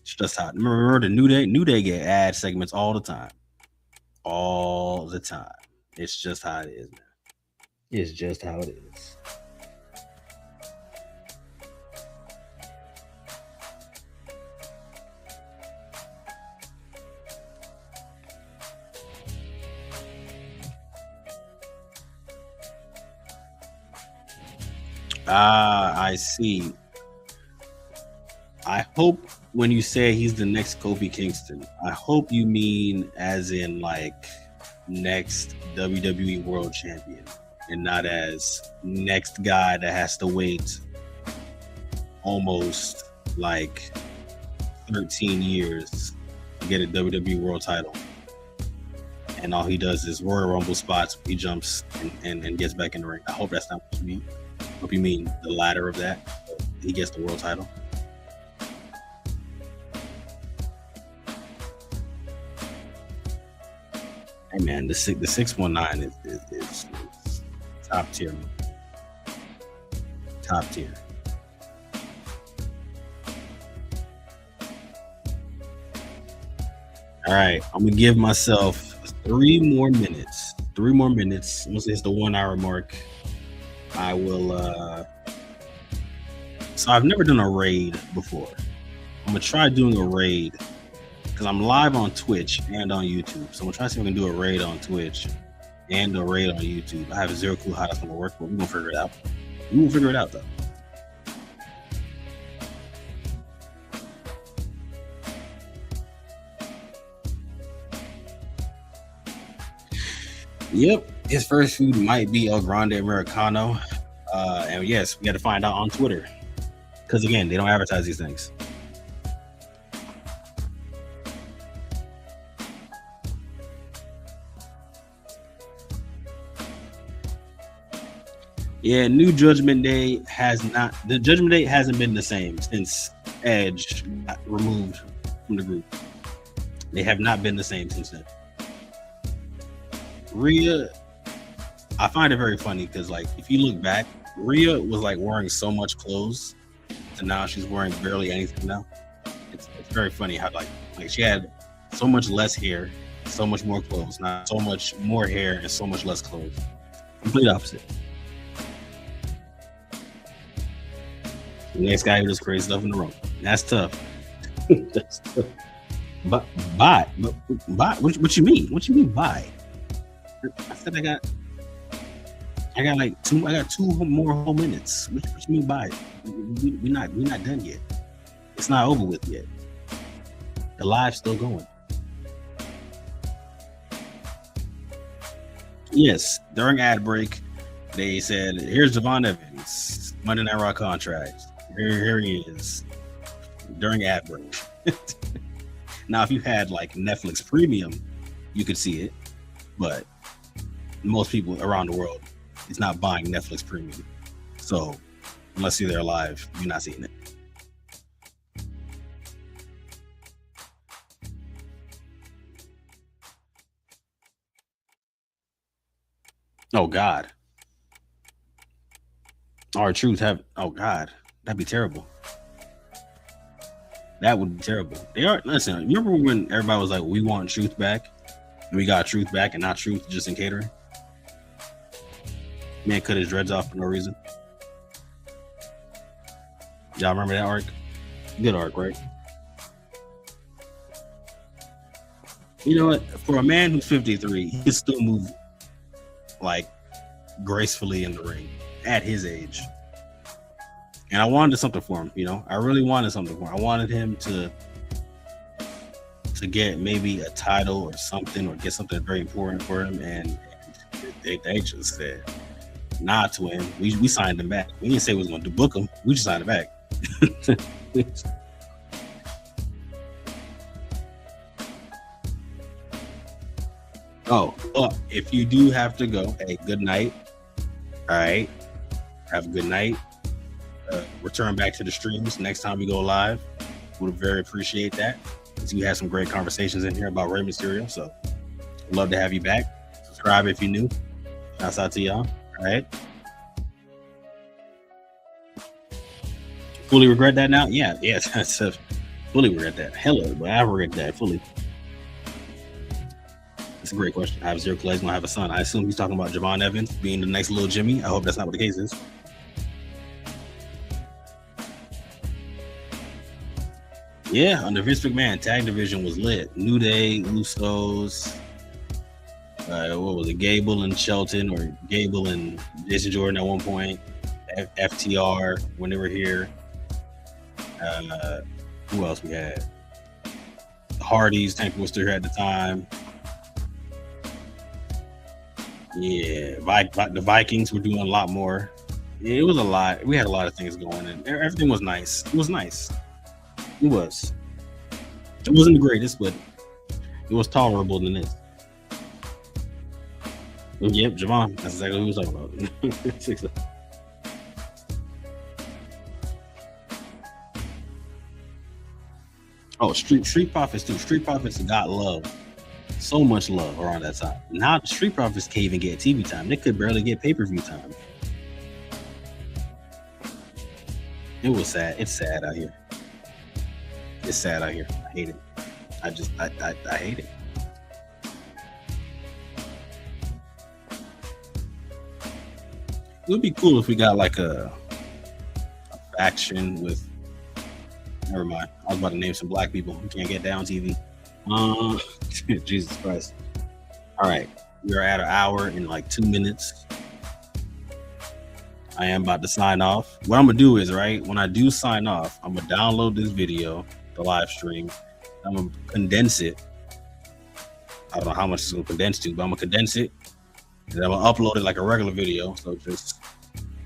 it's just how. Remember the New Day get ad segments all the time. It's just how it is, man. It's just how it is. I see. I hope when you say he's the next Kofi Kingston, I hope you mean as in like next WWE World Champion and not as next guy that has to wait almost like 13 years to get a WWE World title. And all he does is Royal Rumble spots, he jumps and gets back in the ring. I hope that's not what you mean. I hope you mean the latter of that. So he gets the world title. Hey man, the 619 is top tier. Top tier. All right, I'm gonna give myself 3 more minutes. Once it hits the 1 hour mark, I will. So I've never done a raid before. I'm gonna try doing a raid because I'm live on Twitch and on YouTube. So I'm gonna try to see if I can do a raid on Twitch and a raid on YouTube. I have zero clue how that's gonna work, but we're gonna figure it out. We will figure it out though. Yep, his first food might be El Grande Americano. And yes, we got to find out on Twitter. Because again, they don't advertise these things. Yeah, New Judgment Day the Judgment Day hasn't been the same since Edge got removed from the group. They have not been the same since then. Rhea, I find it very funny because like if you look back, Rhea was like wearing so much clothes and now she's wearing barely anything now. It's very funny how like she had so much less hair, so much more clothes, not so much more hair and so much less clothes. Complete opposite. The next guy who does crazy stuff in the room. That's tough. That's tough. But what you mean? What you mean buy? I said I got like 2 more whole minutes. What you mean by it? We're not done yet. It's not over with yet. The live's still going. Yes, during ad break, they said, here's Devon Evans, Monday Night Raw contract. Here he is. During ad break. Now, if you had like Netflix Premium, you could see it, but most people around the world is not buying Netflix Premium. So unless you're there live, you're not seeing it. Oh God. R-Truth oh God, that'd be terrible. That would be terrible. Listen, remember when everybody was like, we want Truth back? And we got Truth back and not Truth just in catering? Man cut his dreads off for no reason. Y'all remember that arc? Good arc, right? You know what? For a man who's 53, he can still move like gracefully in the ring at his age. And I wanted something for him, you know. I really wanted something for him. I wanted him to to get maybe a title or something, or get something very important for him, and they just said, "Nah, twin, we signed him back. We didn't say we was going to book him. We just signed him back." Oh, well, if you do have to go, hey, good night. All right, have a good night. Return back to the streams next time we go live. Would very appreciate that, because you had some great conversations in here about Rey Mysterio. So, I'd love to have you back. Subscribe if you're new. Shouts out to y'all. All right. Fully regret that now? Yeah. That's fully regret that. Hello, but I regret that fully. That's a great question. I have zero clue he's gonna have a son. I assume he's talking about Javon Evans being the next little Jimmy. I hope that's not what the case is. Yeah, under Vince McMahon, tag division was lit. New Day, Usos, what was it? Gable and Shelton, or Gable and Jason Jordan at one point. FTR when they were here. Who else we had? The Hardys, Tank was still here at the time. Yeah, the Vikings were doing a lot more. Yeah, it was a lot. We had a lot of things going, and everything was nice. It was nice. It was. It wasn't the greatest, but it was tolerable than this. Yep, Javon. That's exactly what he was talking about. Oh, Street Profits too. Street Profits got love. So much love around that time. Now the Street Profits can't even get TV time. They could barely get pay-per-view time. It was sad. It's sad out here. It's sad out here. I hate it. I hate it. It would be cool if we got like a faction with. Never mind. I was about to name some black people who can't get down TV. Jesus Christ. All right. We're at an hour in like 2 minutes. I am about to sign off. What I'm going to do is, right, when I do sign off, I'm going to download this video, the live stream. I'm going to condense it. I don't know how much it's going to condense to, but I'm going to condense it. And I'm going to upload it like a regular video. So just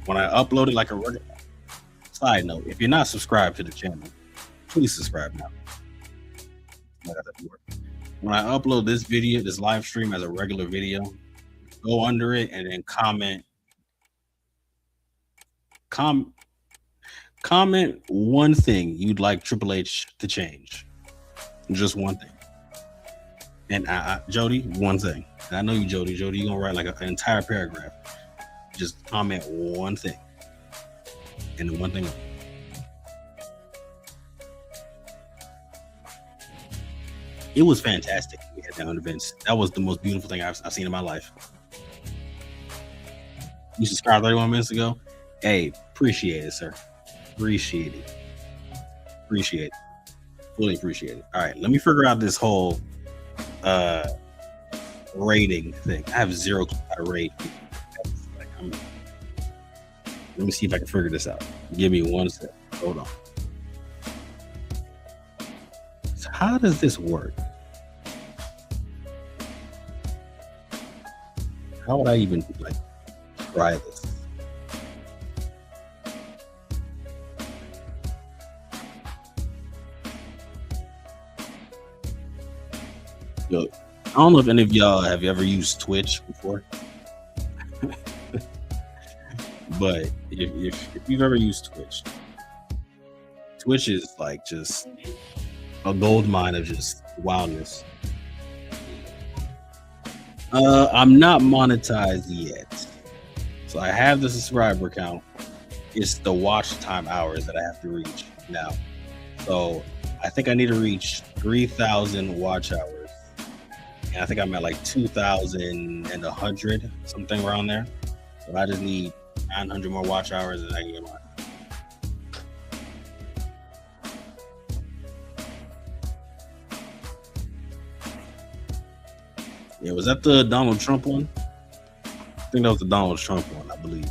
when I upload it like a regular. Side note, if you're not subscribed to the channel, please subscribe now. When I upload this video, this live stream as a regular video, go under it and then comment one thing you'd like Triple H to change. Just one thing. And Jody, one thing. And I know you, Jody. Jody, you're gonna write like an entire paragraph. Just comment one thing. And then one thing else. It was fantastic. We had that on events. That was the most beautiful thing I've seen in my life. You subscribed 31 minutes ago. Hey, appreciate it, sir. Appreciate it. Appreciate it. Fully appreciate it. All right, let me figure out this whole rating thing. I have zero clue how to rate. Let me see if I can figure this out. Give me 1 second. Hold on. So how does this work? How would I even like try this? Yo, I don't know if any of y'all have ever used Twitch before. But if you've ever used Twitch is like just a gold mine of just wildness. I'm not monetized yet, so I have the subscriber count. It's the watch time hours that I have to reach now. So I think I need to reach 3,000 watch hours, and I think I'm at like 2,100, something around there. So I just need 900 more watch hours and I can get mine. Yeah, was that the Donald Trump one? I think that was the Donald Trump one, I believe.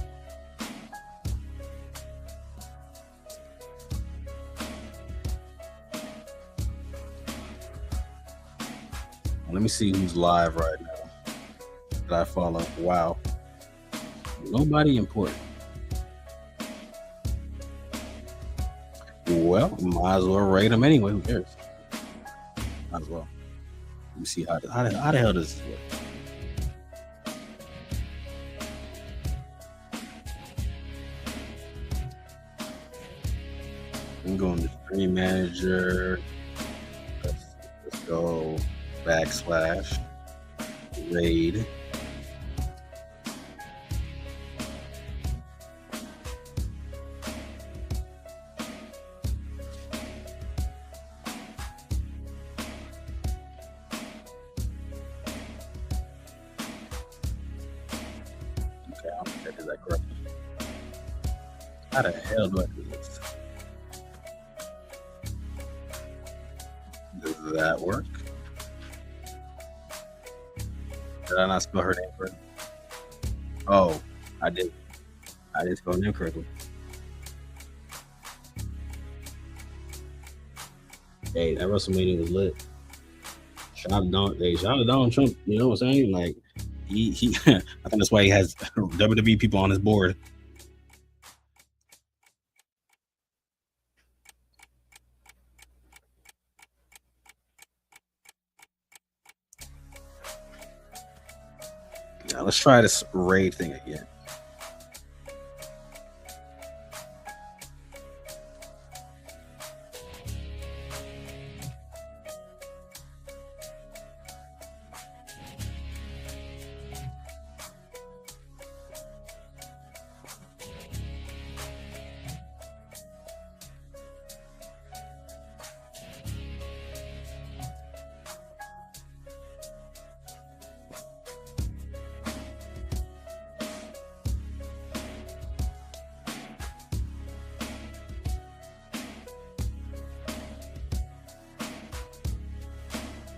Let me see who's live right now that I follow. Wow. Nobody important. Well, might as well rate them anyway. Who cares? Might as well. Let me see how the hell does this work? I'm going to Stream Manager. Let's go / raid. Okay, I'll check that correctly. How the hell do I do this? Does that work? Did I not spell her name correctly? Oh, I did. I did spell her name correctly. Hey, that WrestleMania was lit. Shout out to Donald Trump. You know what I'm saying? Like, he I think that's why he has WWE people on his board. Now let's try this raid thing again.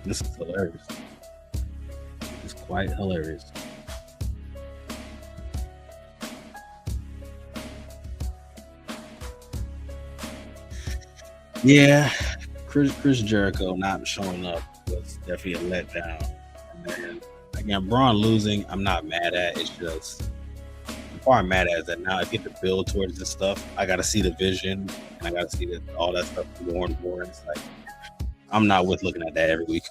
This is hilarious. It's quite hilarious. Yeah, Chris Jericho not showing up was definitely a letdown. And then again, Braun losing, I'm not mad at. It's just the part I'm mad at is that now if you have to build towards this stuff, I got to see the vision and I got to see that all that stuff more and more. It's like I'm not with looking at that every week.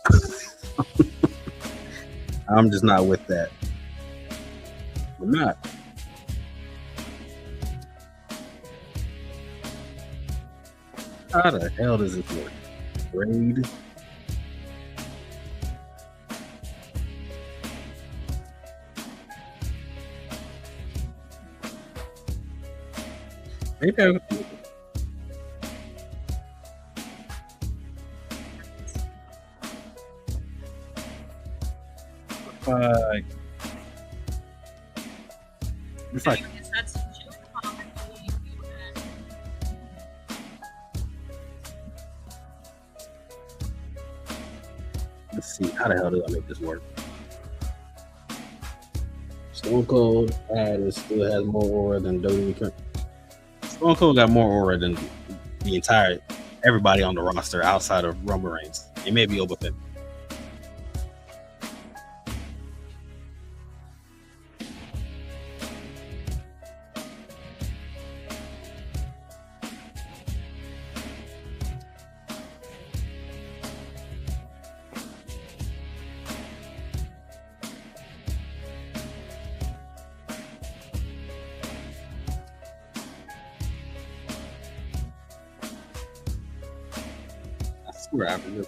I'm just not with that. I'm not. How the hell does it work? Raid. Maybe I if I let's see, how the hell do I make this work? Stone Cold still has more aura than WWE. Stone Cold got more aura than the entire everybody on the roster outside of Roman Reigns. It may be over 50. We're after this.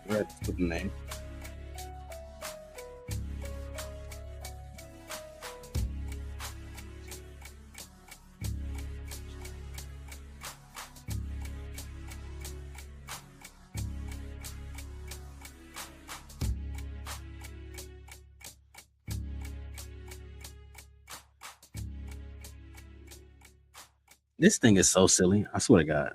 Let's put the name. This thing is so silly. I swear to God.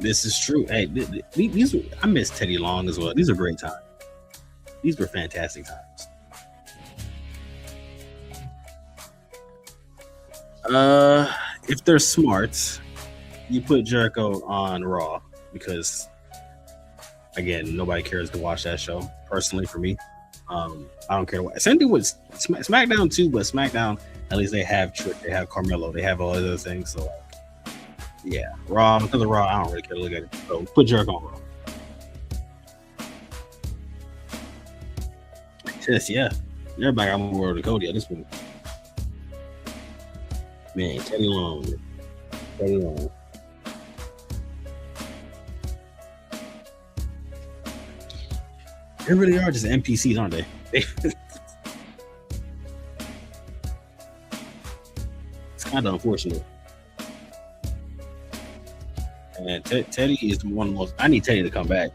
This is true. Hey, these I miss Teddy Long as well. These are great times. These were fantastic times. If they're smart, you put Jericho on Raw because, again, nobody cares to watch that show. Personally, for me, I don't care what. Same thing with SmackDown too, but SmackDown, at least they have Trick, they have Carmelo, they have all other things. So, yeah, Raw, because of Raw, I don't really care to look at it. So put Jericho on Raw. Yes, yeah, everybody got more world to Cody at this point. Man, Teddy Long. Teddy Long. They really are just NPCs, aren't they? It's kind of unfortunate. And Teddy is one of the most. I need Teddy to come back.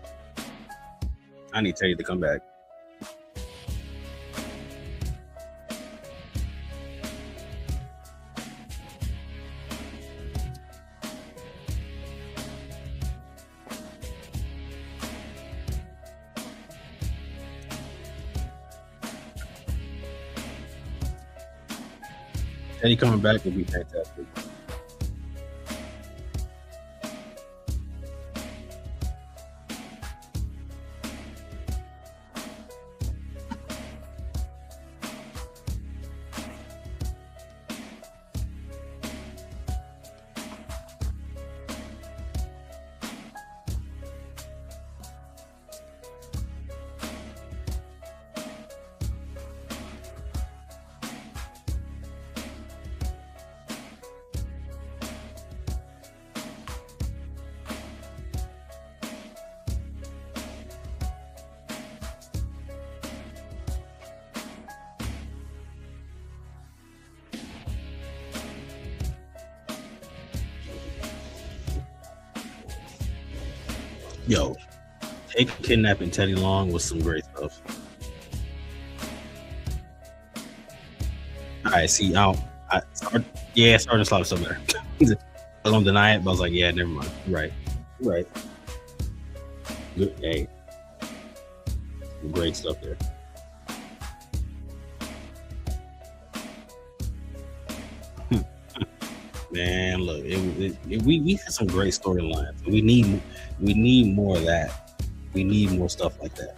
Teddy coming back would be fantastic. Yo, take kidnapping Teddy Long was some great stuff. All right, see, Sergeant Slaughter's still better. I was gonna deny it, but I was like, yeah, never mind. You're right. Good, hey, great stuff there. Man, look, we had some great storylines. We need more of that. We need more stuff like that.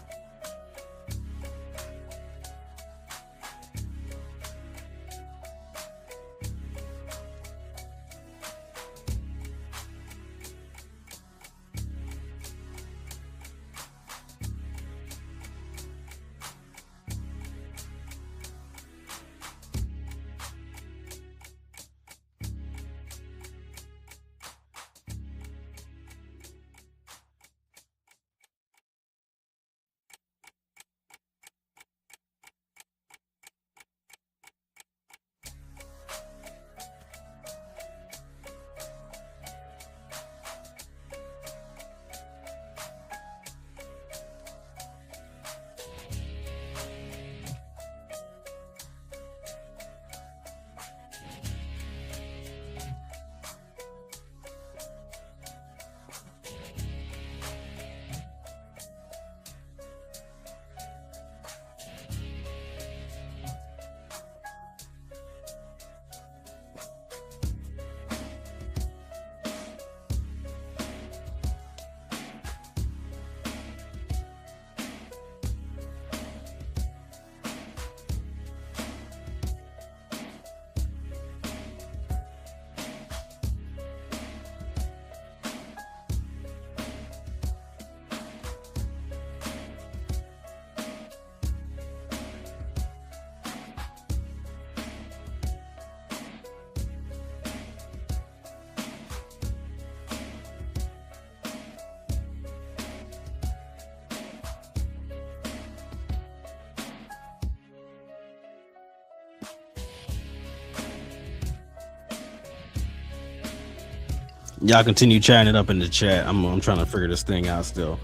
Y'all continue chatting it up in the chat. I'm trying to figure this thing out still.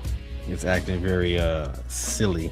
It's acting very silly.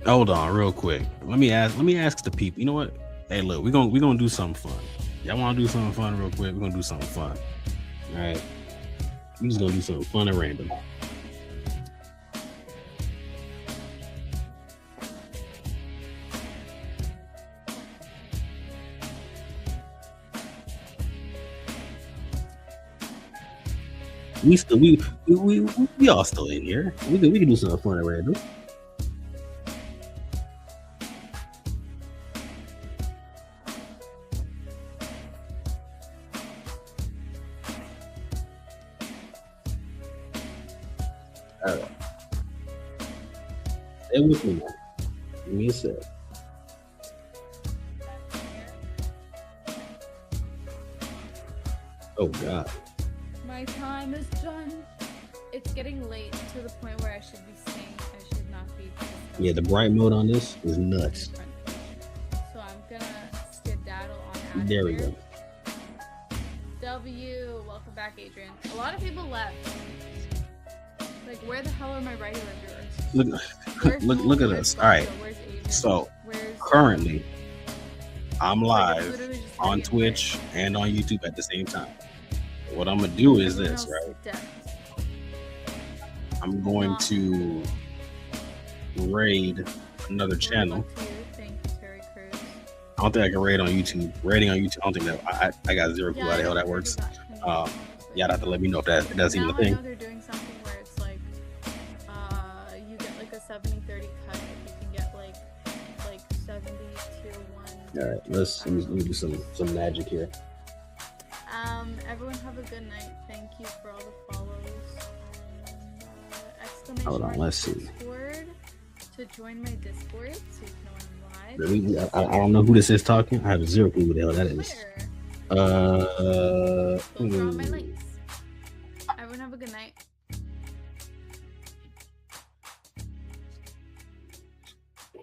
Hold on, real quick. Let me ask the people. You know what? Hey, look, we're gonna do something fun. Y'all want to do something fun real quick? We're gonna do something fun. All right. We're just gonna do something fun and random. We all still in here. We can do something fun and random. All right. Stay with me now. Give me a sec. Oh God. My time is done. It's getting late to the point where I should be staying. I should not be. Yeah, the bright mode on this is nuts. So I'm gonna skedaddle on out. There we go. W, welcome back, Adrian. A lot of people left. Like, where the hell are my regular viewers? Look at us. All right. So currently, I'm live on Twitch and on YouTube at the same time. What I'm gonna do is this, right? I'm going to raid another channel. I don't think I can raid on YouTube. Raiding on YouTube, I don't think that I got zero clue how the hell that works. Y'all have to let me know if that's even a thing. I know they're doing something where it's like you get like a 70-30 cut. You can get like 70 to 1. All right, let me do some magic here. Everyone have a good night. Thank you for all the follows. Hold on, let's see. Discord to join my Discord so you know I'm live. I don't know who this is talking. I have zero clue who the hell that is. Those are all my links. Everyone have a good night.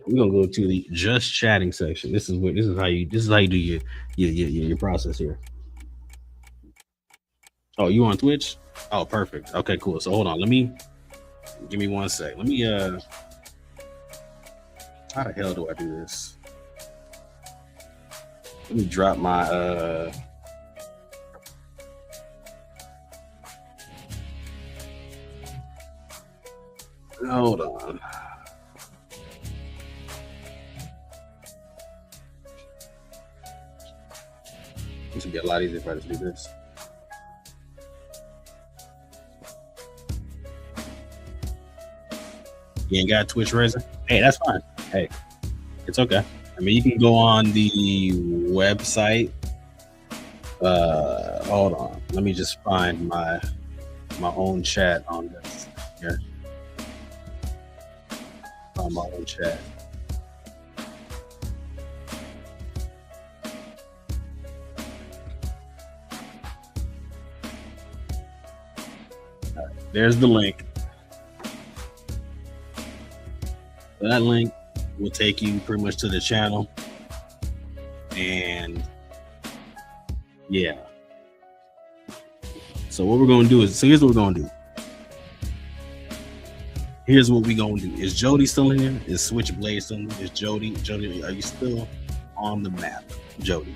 We're gonna go to the just chatting section. This is how you do your process here. Oh, you on Twitch? Oh, perfect. Okay, cool. So hold on. Give me 1 sec. Let me how the hell do I do this? Let me drop my hold on. This would be a lot easier if I just do this. You ain't got Twitch Razor? Hey, that's fine. Hey, it's okay. I mean, you can go on the website. Hold on. Let me just find my own chat on this here. On my own chat. All right, there's the link. That link will take you pretty much to the channel, and yeah. So what we're gonna do is, here's what we're gonna do. Here's what we're gonna do. Is Jody still in here? Is Switchblade still in here? Is Jody, are you still on the map, Jody?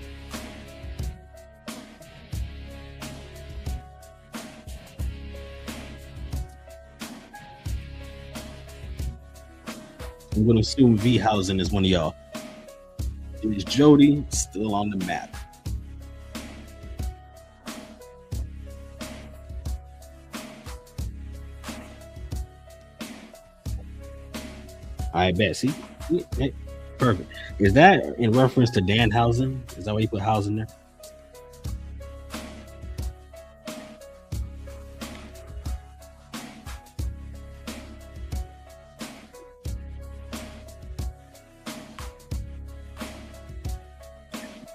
I'm gonna assume V-Hausen is one of y'all. Is Jody still on the map? I bet. See, perfect. Is that in reference to Danhausen? Is that why you put Hausen there?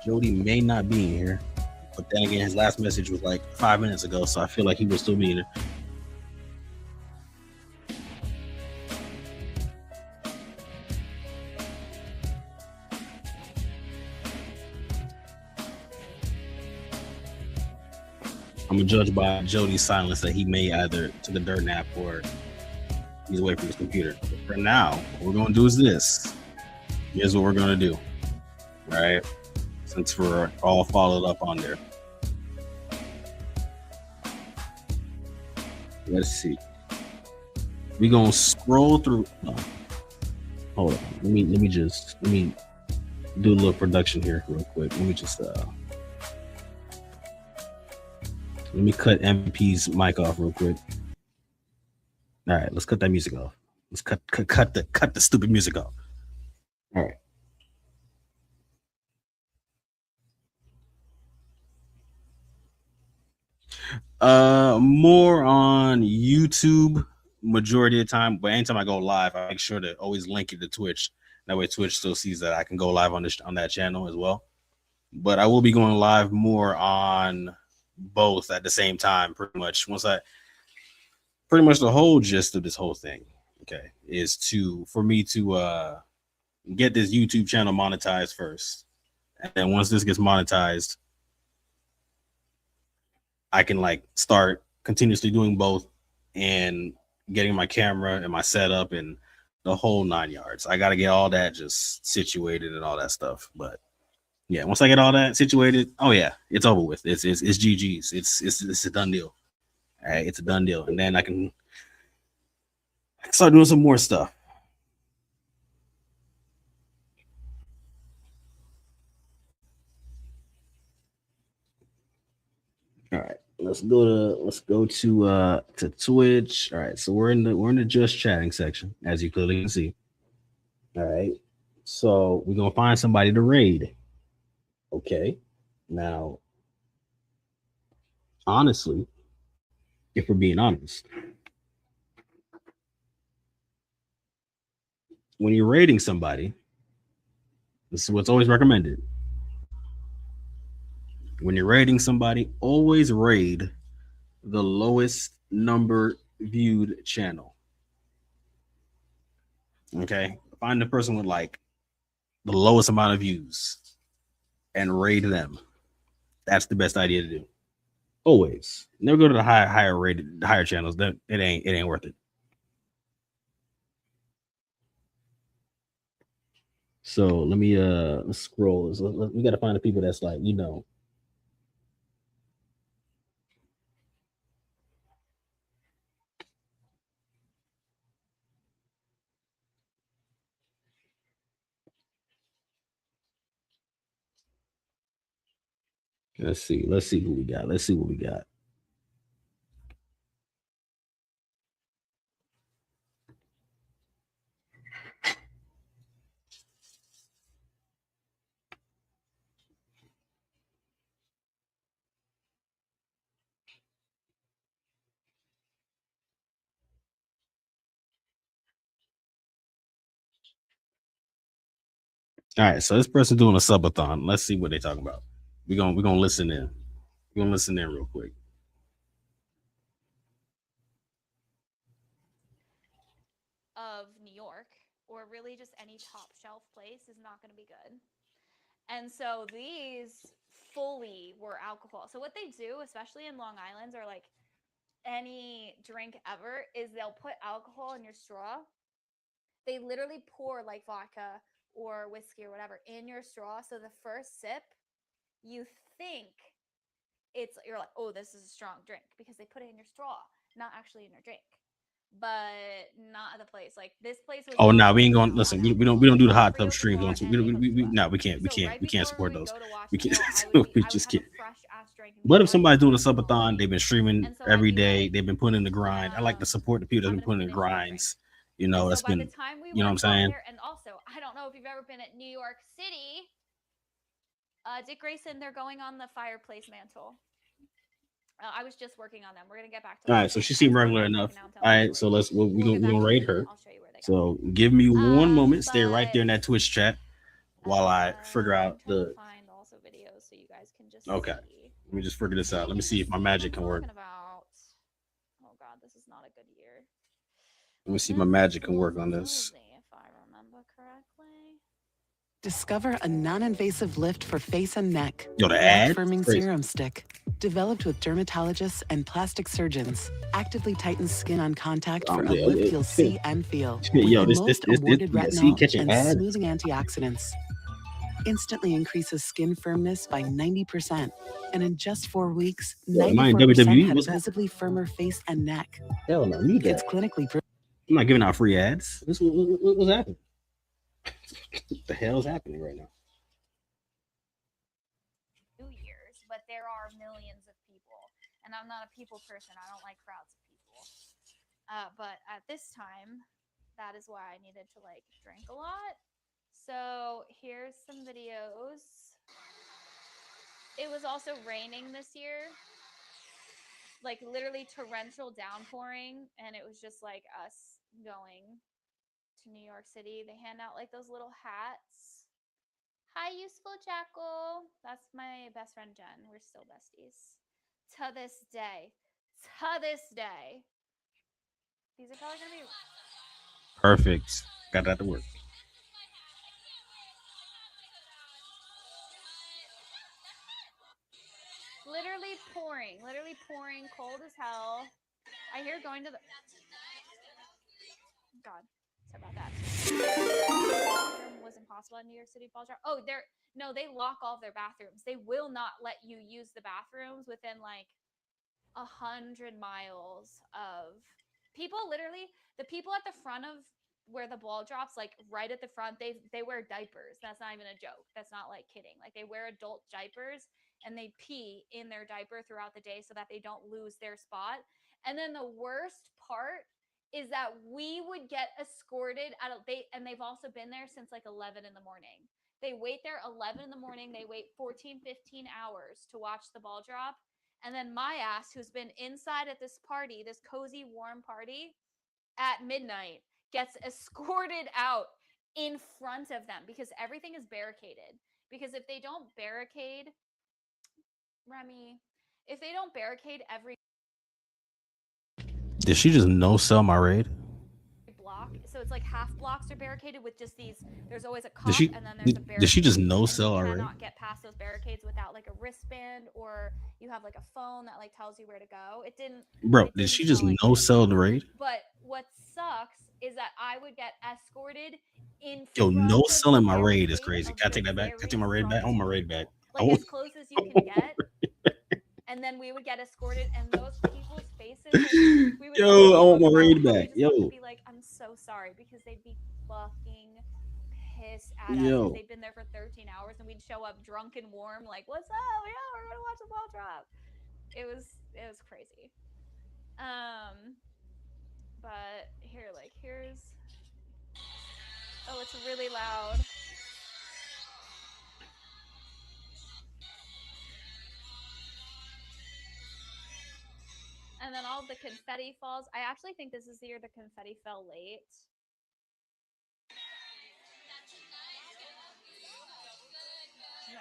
Jody may not be in here, but then again, his last message was like 5 minutes ago, so I feel like he will still be in there. I'm gonna judge by Jody's silence that he may either took a dirt nap or He's away from his computer. But for now, what we're going to do is this. Here's what we're going to do. All right? Since we're all followed up on there. Let's see. We're going to scroll through. Hold on. Let me do a little production here real quick. Let me just let me cut MP's mic off real quick. All right, let's cut that music off. Let's cut the stupid music off. All right. More on YouTube majority of the time, but anytime I go live, I make sure to always link it to Twitch. That way Twitch still sees that I can go live on that channel as well. But I will be going live more on both at the same time, pretty much. Pretty much the whole gist of this whole thing, okay, is for me to get this YouTube channel monetized first. And then once this gets monetized, I can like start continuously doing both and getting my camera and my setup and the whole 9 yards. I got to get all that just situated and all that stuff. But yeah, once I get all that situated, oh yeah, it's over with. It's GG's. It's a done deal. All right, it's a done deal. And then I can start doing some more stuff. All right, let's go to Twitch. All right, so we're in the just chatting section, as you clearly can see. All right, so we're gonna find somebody to raid. Okay, now, honestly, if we're being honest, when you're raiding somebody, this is what's always recommended. When you're raiding somebody, always raid the lowest number viewed channel. Okay, find the person with like the lowest amount of views and raid them. That's the best idea to do. Always. Never go to the higher channels. That it ain't worth it. So let me let's scroll. We got to find the people that's like, you know. Let's see who we got. Let's see what we got. All right, so this person doing a subathon. Let's see what they're talking about. We're gonna listen in. We're gonna listen in real quick. Of New York, or really just any top shelf place, is not going to be good. And so these fully were alcohol. So what they do, especially in Long Island or like any drink ever, is they'll put alcohol in your straw. They literally pour like vodka or whiskey or whatever in your straw. So the first sip, you think you're like, oh, this is a strong drink, because they put it in your straw, not actually in your drink. But not at the place. Like this place was. Oh no, we ain't going. Listen, we don't do the hot tub streams on. We can't support those. We can't. We just can't. But if somebody's doing a subathon, they've been streaming every day. They've been putting in the grind. I like to support the people that've been putting in the grinds. You know, that's been. You know what I'm saying? And also, I don't know if you've ever been at New York City. Dick Grayson, they're going on the fireplace mantle. I was just working on them. We're gonna get back to. All right, so she seemed regular enough. All right, so we're gonna rate her. So give me one moment. Stay right there in that Twitch chat while I figure out the. Find also videos so you guys can just. Okay, let me just figure this out. Let me see if my magic can work. Oh God, this is not a good year. Let me see if my magic can work on this. If I remember correctly. Discover a non-invasive lift for face and neck. Yo, the ad? Firming Crazy. serum stick. Developed with dermatologists and plastic surgeons, actively tightens skin on contact for a Yeah, lift you'll see and feel. Yo, with this the most this awarded yeah, see, retinol catching and ads. smoothing antioxidants. Instantly increases skin firmness by 90%. And in just 4 weeks, Am I in 94% WWE? had What's a visibly firmer face and neck. Hell no, mute It's that. clinically proven. I'm not giving out free ads. What's happening? What the hell is happening right now? New Year's, but there are millions of people, and I'm not a people person. I don't like crowds of people. But at this time, that is why I needed to like drink a lot. So here's some videos. It was also raining this year, like literally torrential downpouring, and it was just like us going to New York City. They hand out like those little hats. Hi, useful jackal. That's my best friend Jen. We're still besties to this day. To this day. These are probably gonna be Perfect. Got that to work. literally pouring, cold as hell. I hear going to the God, sorry about that. Bathroom was impossible in New York City ball drop. Oh, they lock all of their bathrooms. They will not let you use the bathrooms within like 100 miles of people. Literally, the people at the front of where the ball drops, like right at the front, they wear diapers. That's not even a joke. That's not like kidding. Like they wear adult diapers and they pee in their diaper throughout the day so that they don't lose their spot. And then the worst part is that we would get escorted and they've also been there since like 11 in the morning. They wait there 11 in the morning. They wait 14, 15 hours to watch the ball drop. And then my ass, who's been inside at this party, this cozy, warm party at midnight, gets escorted out in front of them because everything is barricaded. Because if they don't barricade, Remy, if they don't barricade every Did she just no sell my raid? block, so it's like half blocks are barricaded with just these. There's always a cop, Did and then there's a barricade. Did she just no sell you our raid? cannot get past those barricades without like a wristband, or you have like a phone that like tells you where to go. It didn't. Bro, It did didn't she just tell, like, no sell the raid? But what sucks is that I would get escorted in Yo, front no of selling the my raid is barricade crazy. of Can I the take that back? Can I take my very raid back? I want my front, raid back. like as close as you can get. And then we would get escorted, and those people's faces, like, we would Yo, I want my so raid hard, back. we just have Yo. to be like, I'm so sorry, because they'd be fucking pissed at us Yo. because they'd been there for 13 hours, and we'd show up drunk and warm, like, what's up? Yeah, we're gonna watch the ball drop. It was crazy. But here's. Oh, it's really loud. And then all the confetti falls. I actually think this is the year the confetti fell late.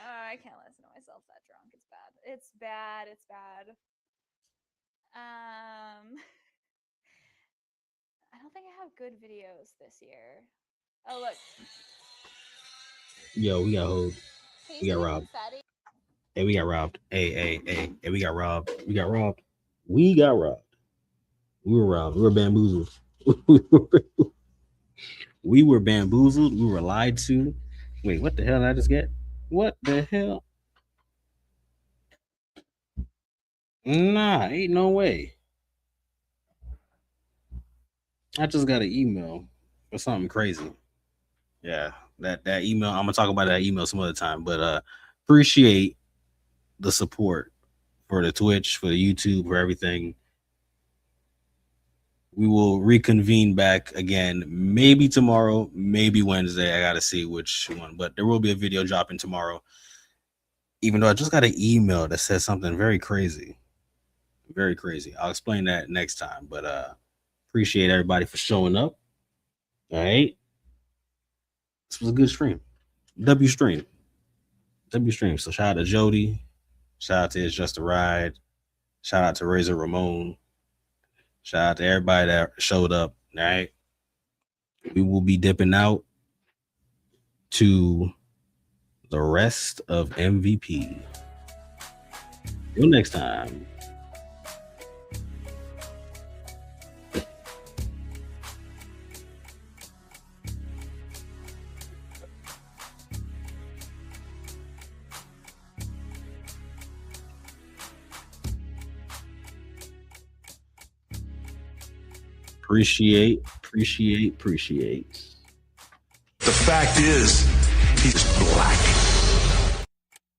I can't listen to myself that drunk. It's bad. It's bad. It's bad. I don't think I have good videos this year. Oh, look. Yo, we got hold. We got robbed. Confetti? Hey, we got robbed. Hey, we got robbed. We got robbed. We got robbed. We were robbed. We were bamboozled. We were bamboozled. We were lied to. Wait, what the hell did I just get? What the hell? Nah, ain't no way. I just got an email for something crazy. Yeah, that email. I'm gonna talk about that email some other time. But appreciate the support for the Twitch, for the YouTube, for everything. We will reconvene back again, maybe tomorrow, maybe Wednesday. I gotta see which one, but there will be a video dropping tomorrow. Even though I just got an email that says something very crazy. Very crazy. I'll explain that next time. But appreciate everybody for showing up. All right. This was a good stream. W stream. So shout out to Jody. Shout out to It's Just a Ride. Shout out to Razor Ramon. Shout out to everybody that showed up. All right. We will be dipping out to the rest of MVP. Till next time. Appreciate. The fact is, he's black.